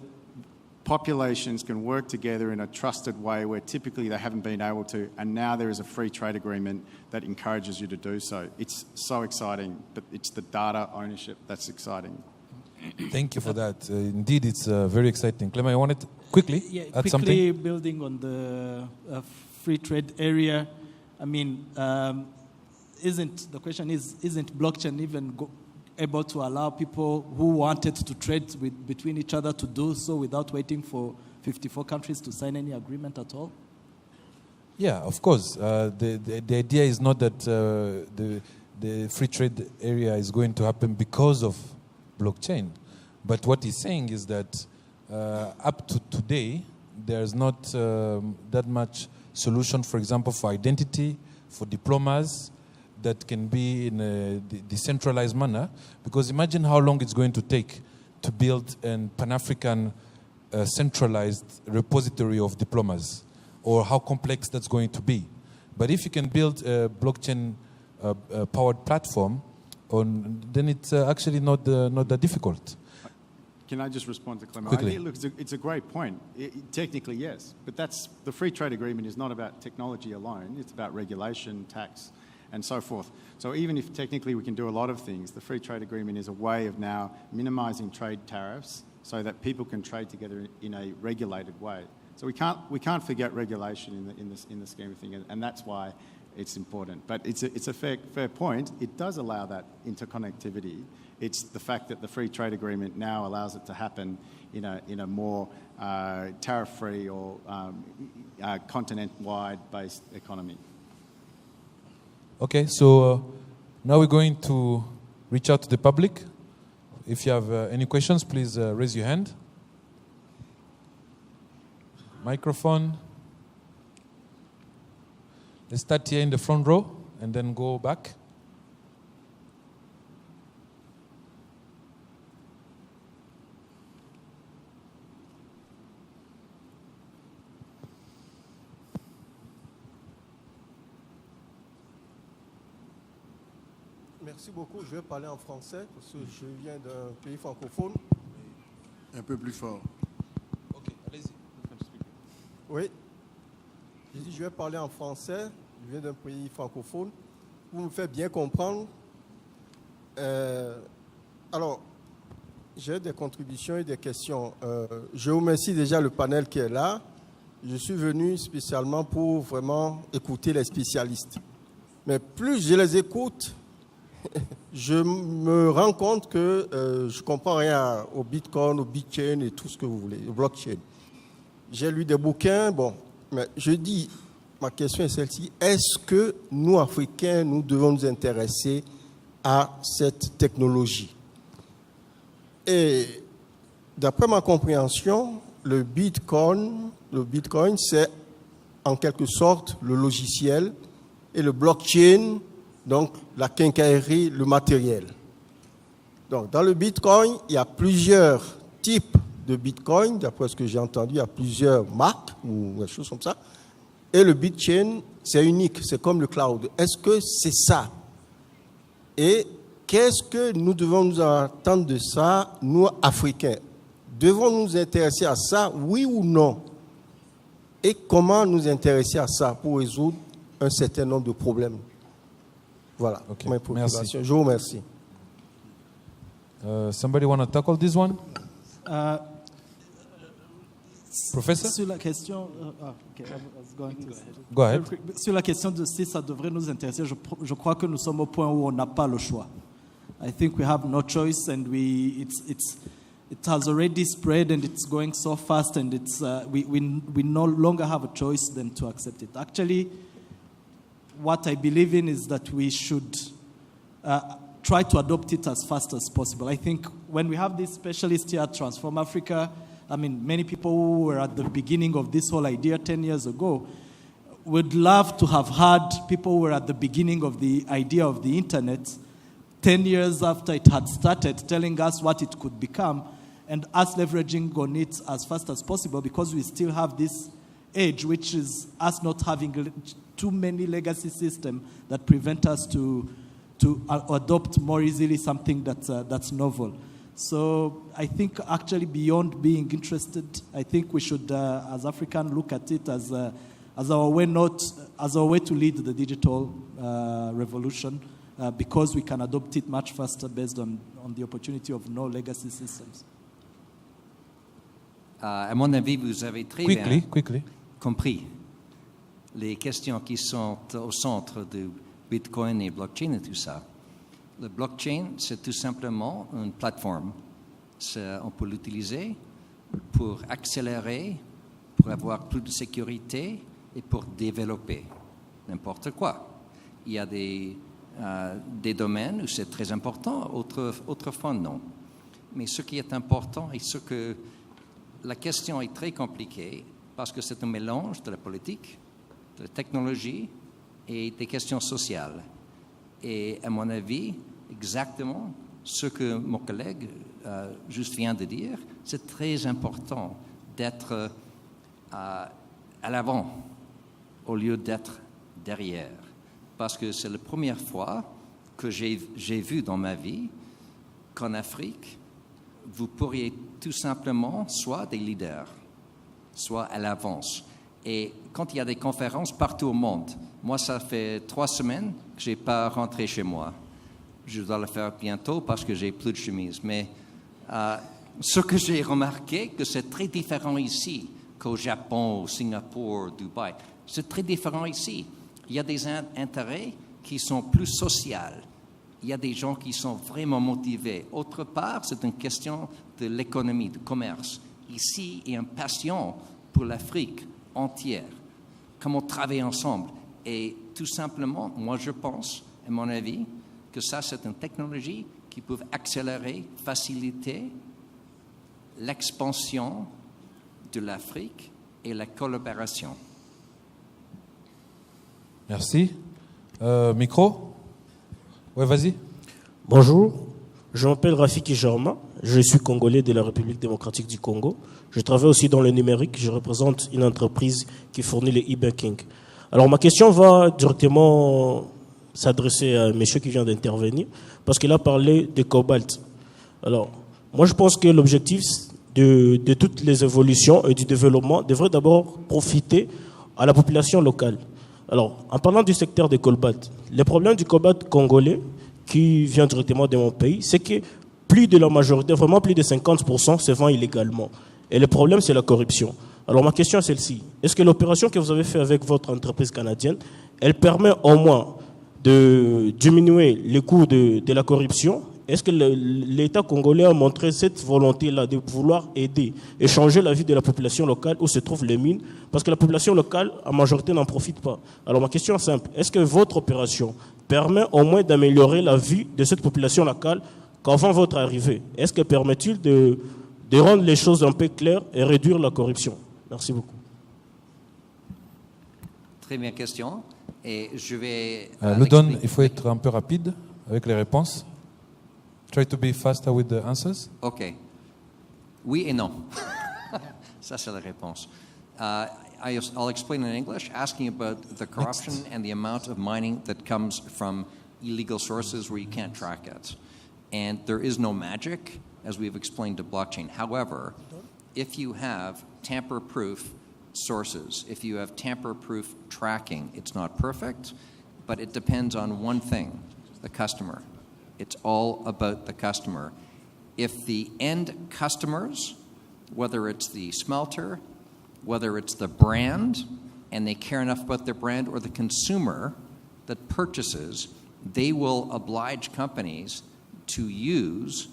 populations can work together in a trusted way where typically they haven't been able to, and now there is a free trade agreement that encourages you to do so. It's so exciting, but it's the data ownership that's exciting. Thank you for that. Indeed, it's very exciting. Clement, you wanted to quickly add something? Quickly building on the free trade area. I mean, isn't blockchain even able to allow people who wanted to trade between each other to do so without waiting for 54 countries to sign any agreement at all? Yeah, of course. The idea is not that the free trade area is going to happen because of blockchain. But what he's saying is that up to today, there's not that much solution, for example, for identity, for diplomas, that can be in a decentralized manner. Because imagine how long it's going to take to build a Pan-African centralized repository of diplomas, or how complex that's going to be. But if you can build a blockchain-powered platform, then it's actually not that difficult. Can I just respond to Clement? Quickly. I think, look, it's a great point. Technically, yes. But the free trade agreement is not about technology alone. It's about regulation, tax, and so forth. So even if technically we can do a lot of things, the free trade agreement is a way of now minimizing trade tariffs so that people can trade together in a regulated way. So we can't forget regulation in the scheme of things, and that's why it's important. But it's a fair point. It does allow that interconnectivity. It's the fact that the free trade agreement now allows it to happen in a more tariff-free or continent-wide based economy. Okay, so now we're going to reach out to the public. If you have any questions, please raise your hand. Microphone. Let's start here in the front row and then go back. Merci beaucoup. Je vais parler en français parce que je viens d'un pays francophone. Un peu plus fort. Ok, allez-y. Oui. Je vais parler en français. Je viens d'un pays francophone. Vous me faites bien comprendre. Alors, j'ai des contributions et des questions. Je remercie déjà le panel qui est là. Je suis venu spécialement pour vraiment écouter les spécialistes. Mais plus je les écoute, je me rends compte que je ne comprends rien au Bitcoin, au BlockChain et tout ce que vous voulez, au blockchain. J'ai lu des bouquins, bon, mais je dis, ma question est celle-ci, est-ce que nous, Africains, nous devons nous intéresser à cette technologie? Et d'après ma compréhension, le Bitcoin, c'est en quelque sorte le logiciel et le blockchain, donc la quincaillerie, le matériel. Donc dans le Bitcoin, il y a plusieurs types de Bitcoin, d'après ce que j'ai entendu, il y a plusieurs marques ou des choses comme ça. Et le blockchain, c'est unique, c'est comme le cloud. Est-ce que c'est ça? Et qu'est-ce que nous devons nous attendre de ça, nous, Africains? Devons-nous nous intéresser à ça, oui ou non? Et comment nous intéresser à ça pour résoudre un certain nombre de problèmes? Voilà, okay. ma préoccupation. Merci. Je vous remercie. Somebody want to tackle this one? Professor? Sur la question, okay, I was going to Go ahead. Sur la question de si ça devrait nous intéresser, je crois que nous sommes au point où on n'a pas le choix. I think we have no choice, and it has already spread, and it's going so fast, and we no longer have a choice than to accept it. Actually, what I believe in is that we should try to adopt it as fast as possible. I think when we have this specialist here at Transform Africa, I mean, many people who were at the beginning of this whole idea 10 years ago would love to have had people who were at the beginning of the idea of the internet 10 years after it had started, telling us what it could become, and us leveraging on it as fast as possible, because we still have this edge, which is us not having too many legacy systems that prevent us to adopt more easily something that's novel. So I think actually beyond being interested, I think we should, as Africans, look at it as our way to lead the digital revolution, because we can adopt it much faster based on the opportunity of no legacy systems. À mon avis, vous avez très bien compris les questions qui sont au centre de Bitcoin et blockchain et tout ça. Le blockchain, c'est tout simplement une plateforme. On peut l'utiliser pour accélérer, pour avoir plus de sécurité et pour développer n'importe quoi. Il y a des domaines où c'est très important, autrefois non. Mais ce qui est important et la question est très compliquée parce que c'est un mélange de la politique, de la technologie et des questions sociales. Et à mon avis, exactement ce que mon collègue juste vient de dire, c'est très important d'être à l'avant au lieu d'être derrière. Parce que c'est la première fois que j'ai vu dans ma vie qu'en Afrique, vous pourriez tout simplement soit des leaders, soit à l'avance. Et quand il y a des conférences partout au monde, moi, ça fait 3 semaines que je n'ai pas rentré chez moi. Je dois le faire bientôt parce que j'ai plus de chemise. Mais ce que j'ai remarqué, que c'est très différent ici qu'au Japon, au Singapour, Dubaï. C'est très différent ici. Il y a des intérêts qui sont plus sociaux. Il y a des gens qui sont vraiment motivés. Autre part, c'est une question de l'économie, du commerce. Ici, il y a une passion pour l'Afrique entière. Comment travailler ensemble. Et tout simplement, moi je pense, à mon avis, que ça c'est une technologie qui peut accélérer, faciliter l'expansion de l'Afrique et la collaboration. Merci. Micro? Oui, vas-y. Bonjour, je m'appelle Rafiki Jarma, je suis congolais de la République démocratique du Congo. Je travaille aussi dans le numérique, je représente une entreprise qui fournit le e-banking. Alors ma question va directement s'adresser à monsieur qui vient d'intervenir, parce qu'il a parlé de cobalt. Alors, moi je pense que l'objectif de toutes les évolutions et du développement devrait d'abord profiter à la population locale. Alors, en parlant du secteur de cobalt, le problème du cobalt congolais, qui vient directement de mon pays, c'est que plus de la majorité, vraiment plus de 50%, se vend illégalement. Et le problème, c'est la corruption. Alors ma question est celle-ci. Est-ce que l'opération que vous avez faite avec votre entreprise canadienne, elle permet au moins de diminuer les coûts de la corruption? Est-ce que l'État congolais a montré cette volonté-là de vouloir aider et changer la vie de la population locale où se trouvent les mines? Parce que la population locale, en majorité, n'en profite pas. Alors ma question est simple. Est-ce que votre opération permet au moins d'améliorer la vie de cette population locale qu'avant votre arrivée? Est-ce que permet-il de rendre les choses un peu claires et réduire la corruption? Merci beaucoup. Très bien question. Et je vais... Ludon, il faut être un peu rapide avec les réponses. Try to be faster with the answers. OK. Oui et non. Ça, c'est la réponse. I'll explain in English, asking about the corruption and the amount of mining that comes from illegal sources where you can't track it. And there is no magic, as we've explained to blockchain. However, if you have tamper-proof sources, if you have tamper-proof tracking, it's not perfect, but it depends on one thing, the customer. It's all about the customer. If the end customers, whether it's the smelter, whether it's the brand, and they care enough about their brand, or the consumer that purchases, they will oblige companies to use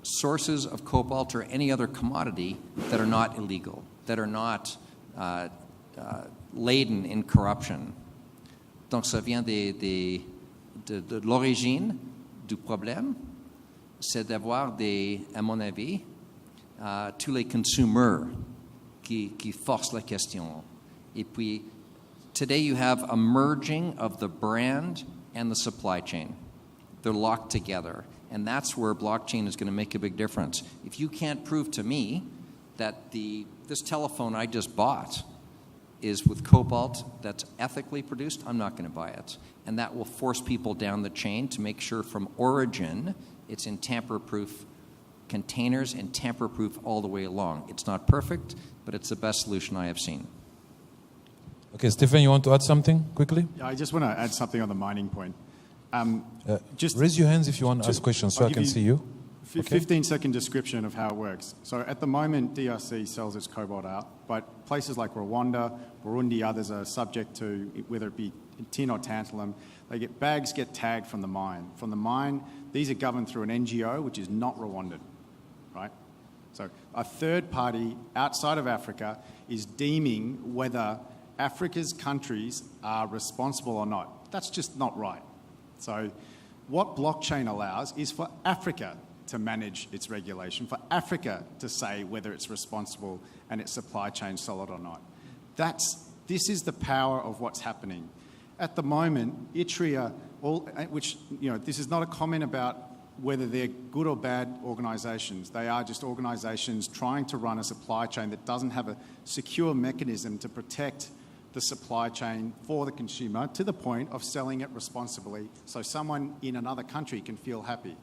sources of cobalt or any other commodity that are not illegal, that are not laden in corruption. Donc ça vient de l'origine du problème, c'est d'avoir à mon avis, tous les consommateurs qui forcent la question. Et puis, today you have a merging of the brand and the supply chain. They're locked together. And that's where blockchain is going to make a big difference. If you can't prove to me that this telephone I just bought is with cobalt that's ethically produced, I'm not going to buy it. And that will force people down the chain to make sure from origin it's in tamper-proof containers and tamper-proof all the way along. It's not perfect, but it's the best solution I have seen. Okay, Stephen, you want to add something quickly? Yeah, I just want to add something on the mining point. Just raise your hands if you want to ask questions so I can see you. 15-second description of how it works. So at the moment, DRC sells its cobalt out, but places like Rwanda, Burundi, others are subject to, whether it be tin or tantalum, bags get tagged from the mine. From the mine, these are governed through an NGO, which is not Rwandan, right? So a third party outside of Africa is deeming whether Africa's countries are responsible or not. That's just not right. So what blockchain allows is for Africa to manage its regulation, for Africa to say whether it's responsible and its supply chain solid or not. This is the power of what's happening. At the moment, ITRIA, which, this is not a comment about whether they're good or bad organisations. They are just organisations trying to run a supply chain that doesn't have a secure mechanism to protect the supply chain for the consumer to the point of selling it responsibly so someone in another country can feel happy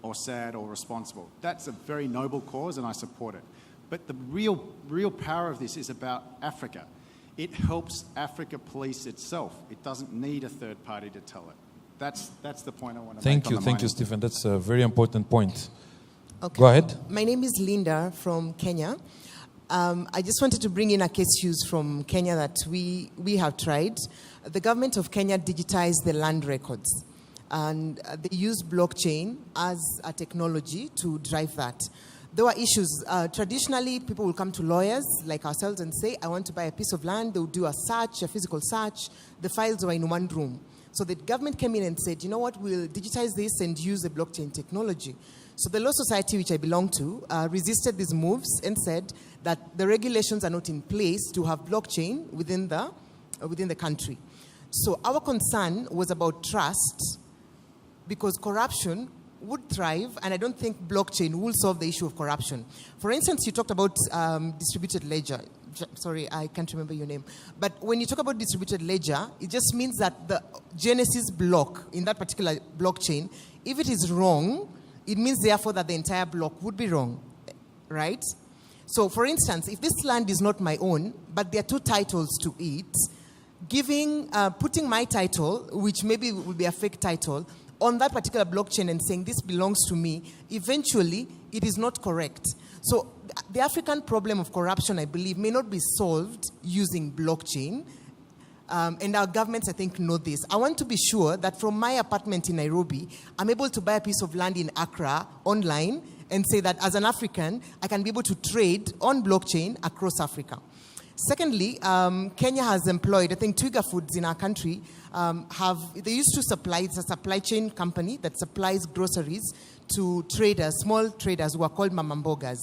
or sad or responsible. That's a very noble cause and I support it. But the real power of this is about Africa. It helps Africa police itself. It doesn't need a third party to tell it. That's the point I want to make. Thank you, Stephen. That's a very important point. Okay. Go ahead. My name is Linda from Kenya. I just wanted to bring in a case use from Kenya that we have tried. The government of Kenya digitized the land records, and they use blockchain as a technology to drive that. There were issues. Traditionally, people will come to lawyers like ourselves and say, I want to buy a piece of land. They will do a search, a physical search. The files were in one room. So the government came in and said, you know what, we'll digitize this and use the blockchain technology. So the Law Society, which I belong to, resisted these moves and said that the regulations are not in place to have blockchain within the country. So our concern was about trust, because corruption would thrive, and I don't think blockchain will solve the issue of corruption. For instance, you talked about distributed ledger. Sorry, I can't remember your name. But when you talk about distributed ledger, it just means that the Genesis block in that particular blockchain, if it is wrong, it means therefore that the entire block would be wrong, right? So for instance, if this land is not my own, but there are two titles to it, putting my title, which maybe will be a fake title, on that particular blockchain and saying this belongs to me, eventually it is not correct. So the African problem of corruption, I believe, may not be solved using blockchain. And our governments, I think, know this. I want to be sure that from my apartment in Nairobi, I'm able to buy a piece of land in Accra online and say that as an African, I can be able to trade on blockchain across Africa. Secondly, Kenya has employed, I think Twiga Foods in our country, they used to supply, it's a supply chain company that supplies groceries to traders, small traders who are called mamambogas.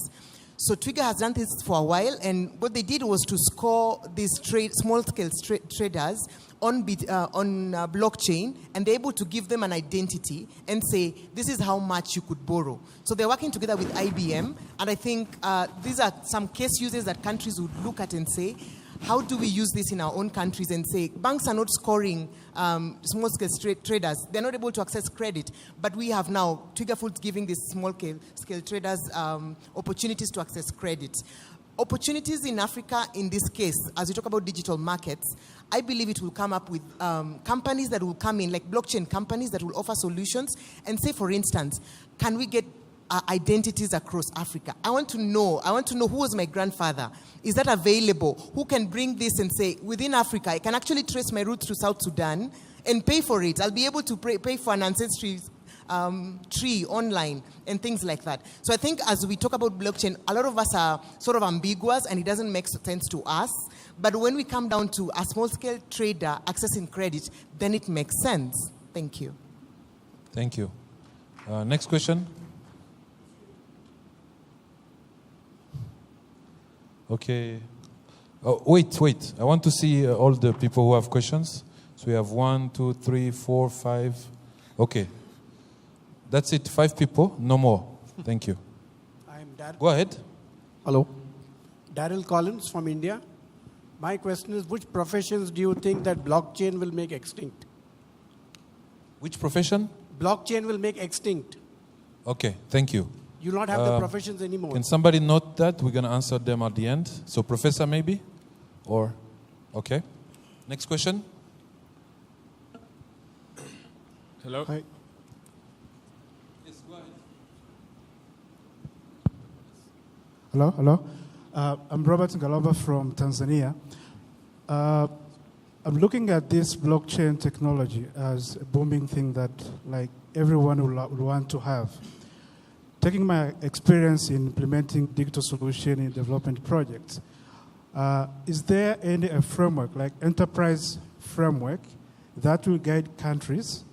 So Twiga has done this for a while, and what they did was to score these small-scale traders on blockchain, and they're able to give them an identity and say, this is how much you could borrow. So they're working together with IBM, and I think these are some case uses that countries would look at and say, how do we use this in our own countries and say, banks are not scoring small-scale traders. They're not able to access credit. But we have now Twiga Foods giving these small-scale traders opportunities to access credit. Opportunities in Africa, in this case, as we talk about digital markets, I believe it will come up with companies that will come in, like blockchain companies that will offer solutions and say, for instance, can we get identities across Africa? I want to know who was my grandfather. Is that available? Who can bring this and say, within Africa, I can actually trace my roots to South Sudan and pay for it. I'll be able to pay for an ancestry tree online and things like that. So I think as we talk about blockchain, a lot of us are sort of ambiguous and it doesn't make sense to us. But when we come down to a small-scale trader accessing credit, then it makes sense. Thank you. Thank you. Next question. Okay. Oh, wait. I want to see all the people who have questions. So we have 1, 2, 3, 4, 5. Okay. That's it. 5 people, no more. Thank you. I'm Daryl. Go ahead. Hello. Daryl Collins from India. My question is, which professions do you think that blockchain will make extinct? Which profession? Blockchain will make extinct. Okay, thank you. You will not have the professions anymore. Can somebody note that? We're going to answer them at the end. So, Professor, maybe? Or, okay. Next question. Hello. Hi. Yes, go ahead. Hello. I'm Robert Ngalaba from Tanzania. I'm looking at this blockchain technology as a booming thing that like everyone would want to have. Taking my experience in implementing digital solution in development projects, is there any framework, like enterprise framework, that will guide countries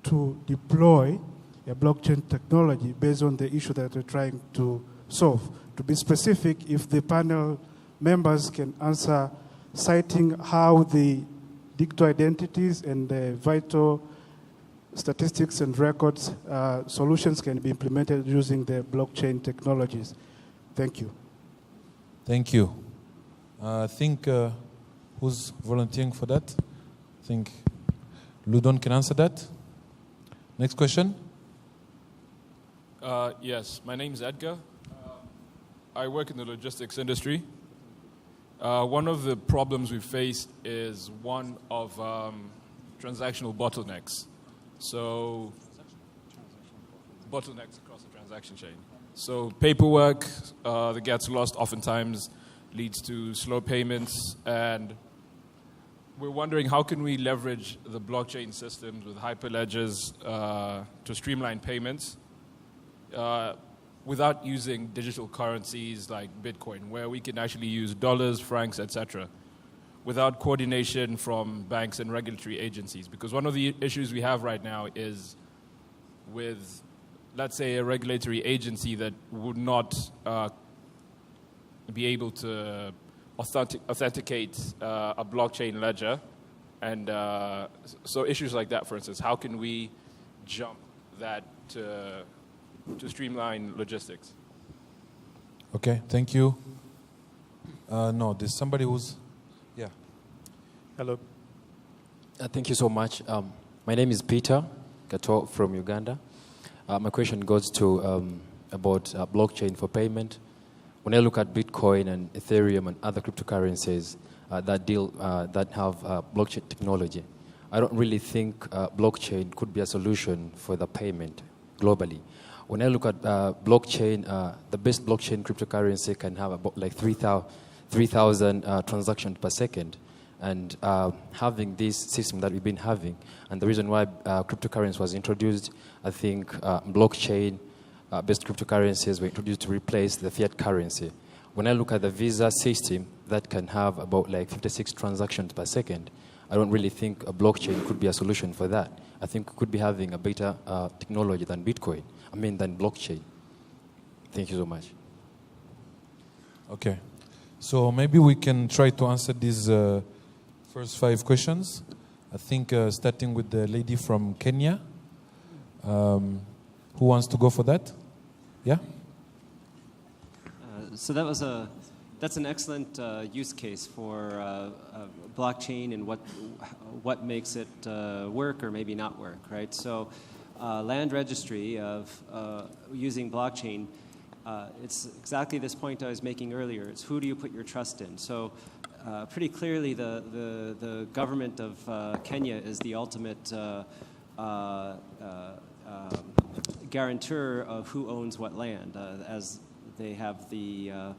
to deploy a blockchain technology based on the issue that we're trying to solve? To be specific, if the panel members can answer, citing how the digital identities and the vital statistics and records solutions can be implemented using the blockchain technologies. Thank you. Thank you. I think, who's volunteering for that? I think Ludon can answer that. Next question. Yes, my name is Edgar. I work in the logistics industry. One of the problems we face is one of transactional bottlenecks. So, bottlenecks across the transaction chain. So, paperwork that gets lost oftentimes leads to slow payments, and we're wondering how can we leverage the blockchain systems with hyperledgers to streamline payments without using digital currencies like Bitcoin, where we can actually use dollars, francs, etc., without coordination from banks and regulatory agencies. Because one of the issues we have right now is with, let's say, a regulatory agency that would not be able to authenticate a blockchain ledger. And so issues like that, for instance, how can we jump that to streamline logistics? Okay, thank you. No, there's somebody who's, yeah. Hello. Thank you so much. My name is Peter Gato from Uganda. My question goes to about blockchain for payment. When I look at Bitcoin and Ethereum and other cryptocurrencies that have blockchain technology, I don't really think blockchain could be a solution for the payment globally. When I look at blockchain, the best blockchain cryptocurrency can have about like 3,000 transactions per second. And having this system that we've been having, and the reason why cryptocurrency was introduced, I think blockchain-based cryptocurrencies were introduced to replace the fiat currency. When I look at the Visa system that can have about like 56 transactions per second, I don't really think a blockchain could be a solution for that. I think we could be having a better technology than Bitcoin. Than blockchain. Thank you so much. Okay. So maybe we can try to answer these first 5 questions. I think starting with the lady from Kenya. Who wants to go for that? Yeah? So that's an excellent use case for blockchain and what makes it work or maybe not work, right? So land registry of using blockchain, it's exactly this point I was making earlier. It's who do you put your trust in? So pretty clearly the government of Kenya is the ultimate guarantor of who owns what land, as they have the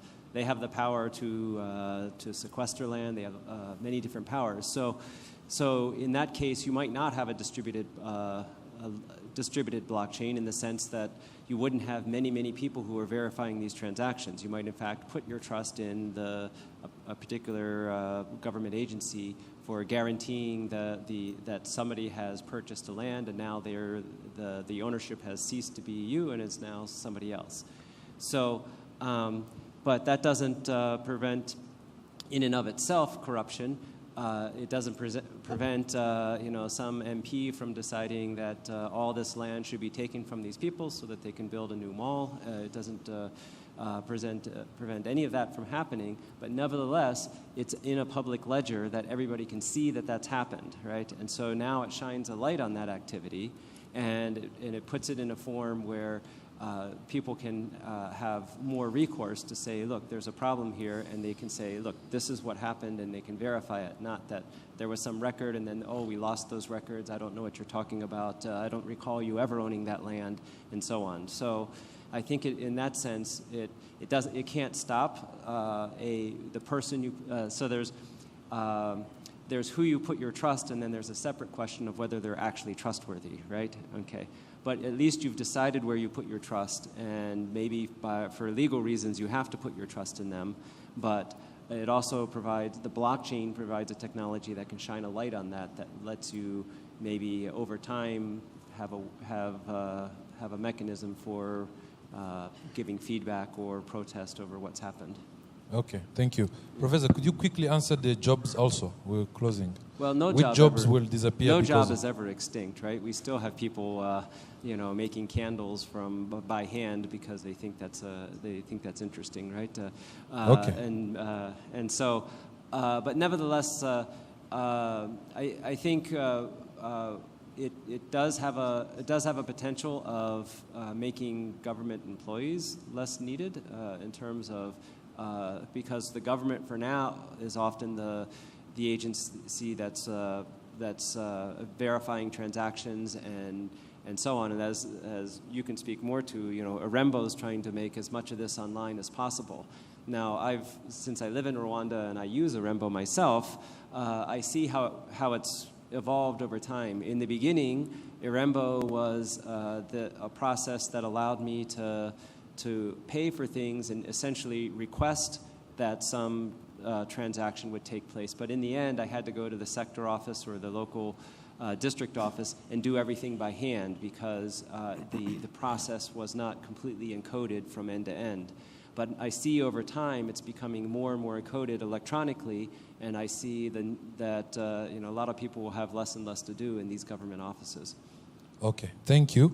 power to sequester land. They have many different powers. So in that case, you might not have a distributed blockchain in the sense that you wouldn't have many people who are verifying these transactions. You might, in fact, put your trust in a particular government agency for guaranteeing that somebody has purchased a land and now the ownership has ceased to be you and it's now somebody else. So, but that doesn't prevent in and of itself corruption. it doesn't prevent some MP from deciding that all this land should be taken from these people so that they can build a new mall. It doesn't prevent any of that from happening, but nevertheless, it's in a public ledger that everybody can see that that's happened, right? And so now it shines a light on that activity, and it puts it in a form where people can have more recourse to say, look, there's a problem here, and they can say, look, this is what happened, and they can verify it, not that there was some record and then, oh, we lost those records, I don't know what you're talking about, I don't recall you ever owning that land, and so on. So I think in that sense, it can't stop the person you, so there's who you put your trust, and then there's a separate question of whether they're actually trustworthy, right? Okay. But at least you've decided where you put your trust, and maybe for legal reasons you have to put your trust in them. But it also provides, the blockchain provides a technology that can shine a light on that lets you maybe over time have a mechanism for giving feedback or protest over what's happened. Okay, thank you. Professor, could you quickly answer the jobs also? We're closing. Well, no Which jobs will disappear? No job is ever extinct, right? We still have people, making candles by hand because they think that's interesting, right? Okay. And so, but nevertheless, I think it does have a potential of making government employees less needed in terms of. Because the government, for now, is often the agency that's verifying transactions and so on. And as you can speak more to, Arembo is trying to make as much of this online as possible. Now, since I live in Rwanda and I use Arembo myself, I see how it's evolved over time. In the beginning, Arembo was a process that allowed me to pay for things and essentially request that some transaction would take place. But in the end, I had to go to the sector office or the local district office and do everything by hand because the process was not completely encoded from end to end. But I see over time it's becoming more and more encoded electronically, and I see that a lot of people will have less and less to do in these government offices. Okay, thank you.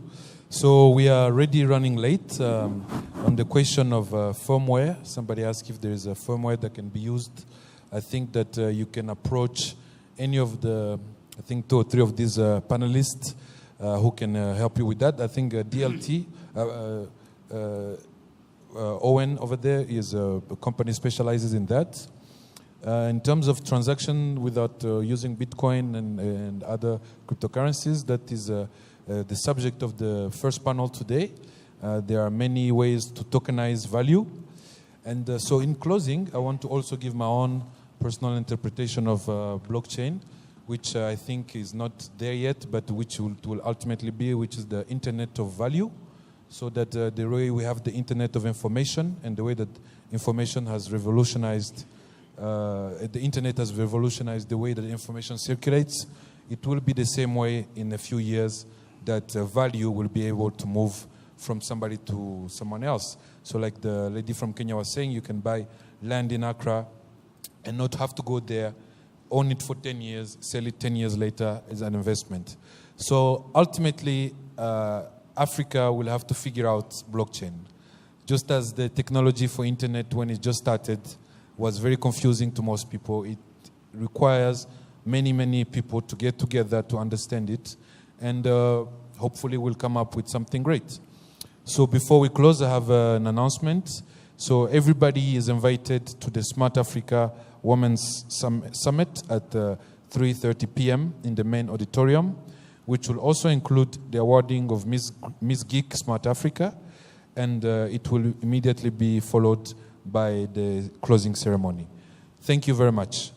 So we are already running late on the question of firmware. Somebody asked if there is a firmware that can be used. I think that you can approach any of the, 2 or 3 of these panelists who can help you with that. I think DLT, Owen over there is a company specializes in that. In terms of transaction without using Bitcoin and other cryptocurrencies, that is the subject of the first panel today. There are many ways to tokenize value. And so in closing, I want to also give my own personal interpretation of blockchain, which I think is not there yet, but which will ultimately be, which is the internet of value. So that the way we have the internet of information and the way that information has revolutionized, the internet has revolutionized the way that information circulates, it will be the same way in a few years that value will be able to move from somebody to someone else. So like the lady from Kenya was saying, you can buy land in Accra and not have to go there, own it for 10 years, sell it 10 years later as an investment. So ultimately, Africa will have to figure out blockchain. Just as the technology for internet when it just started was very confusing to most people, it requires many, many people to get together to understand it. And hopefully we'll come up with something great. So before we close, I have an announcement. So everybody is invited to the Smart Africa Women's Summit at 3:30 p.m. in the main auditorium, which will also include the awarding of Miss Geek Smart Africa, and it will immediately be followed by the closing ceremony. Thank you very much.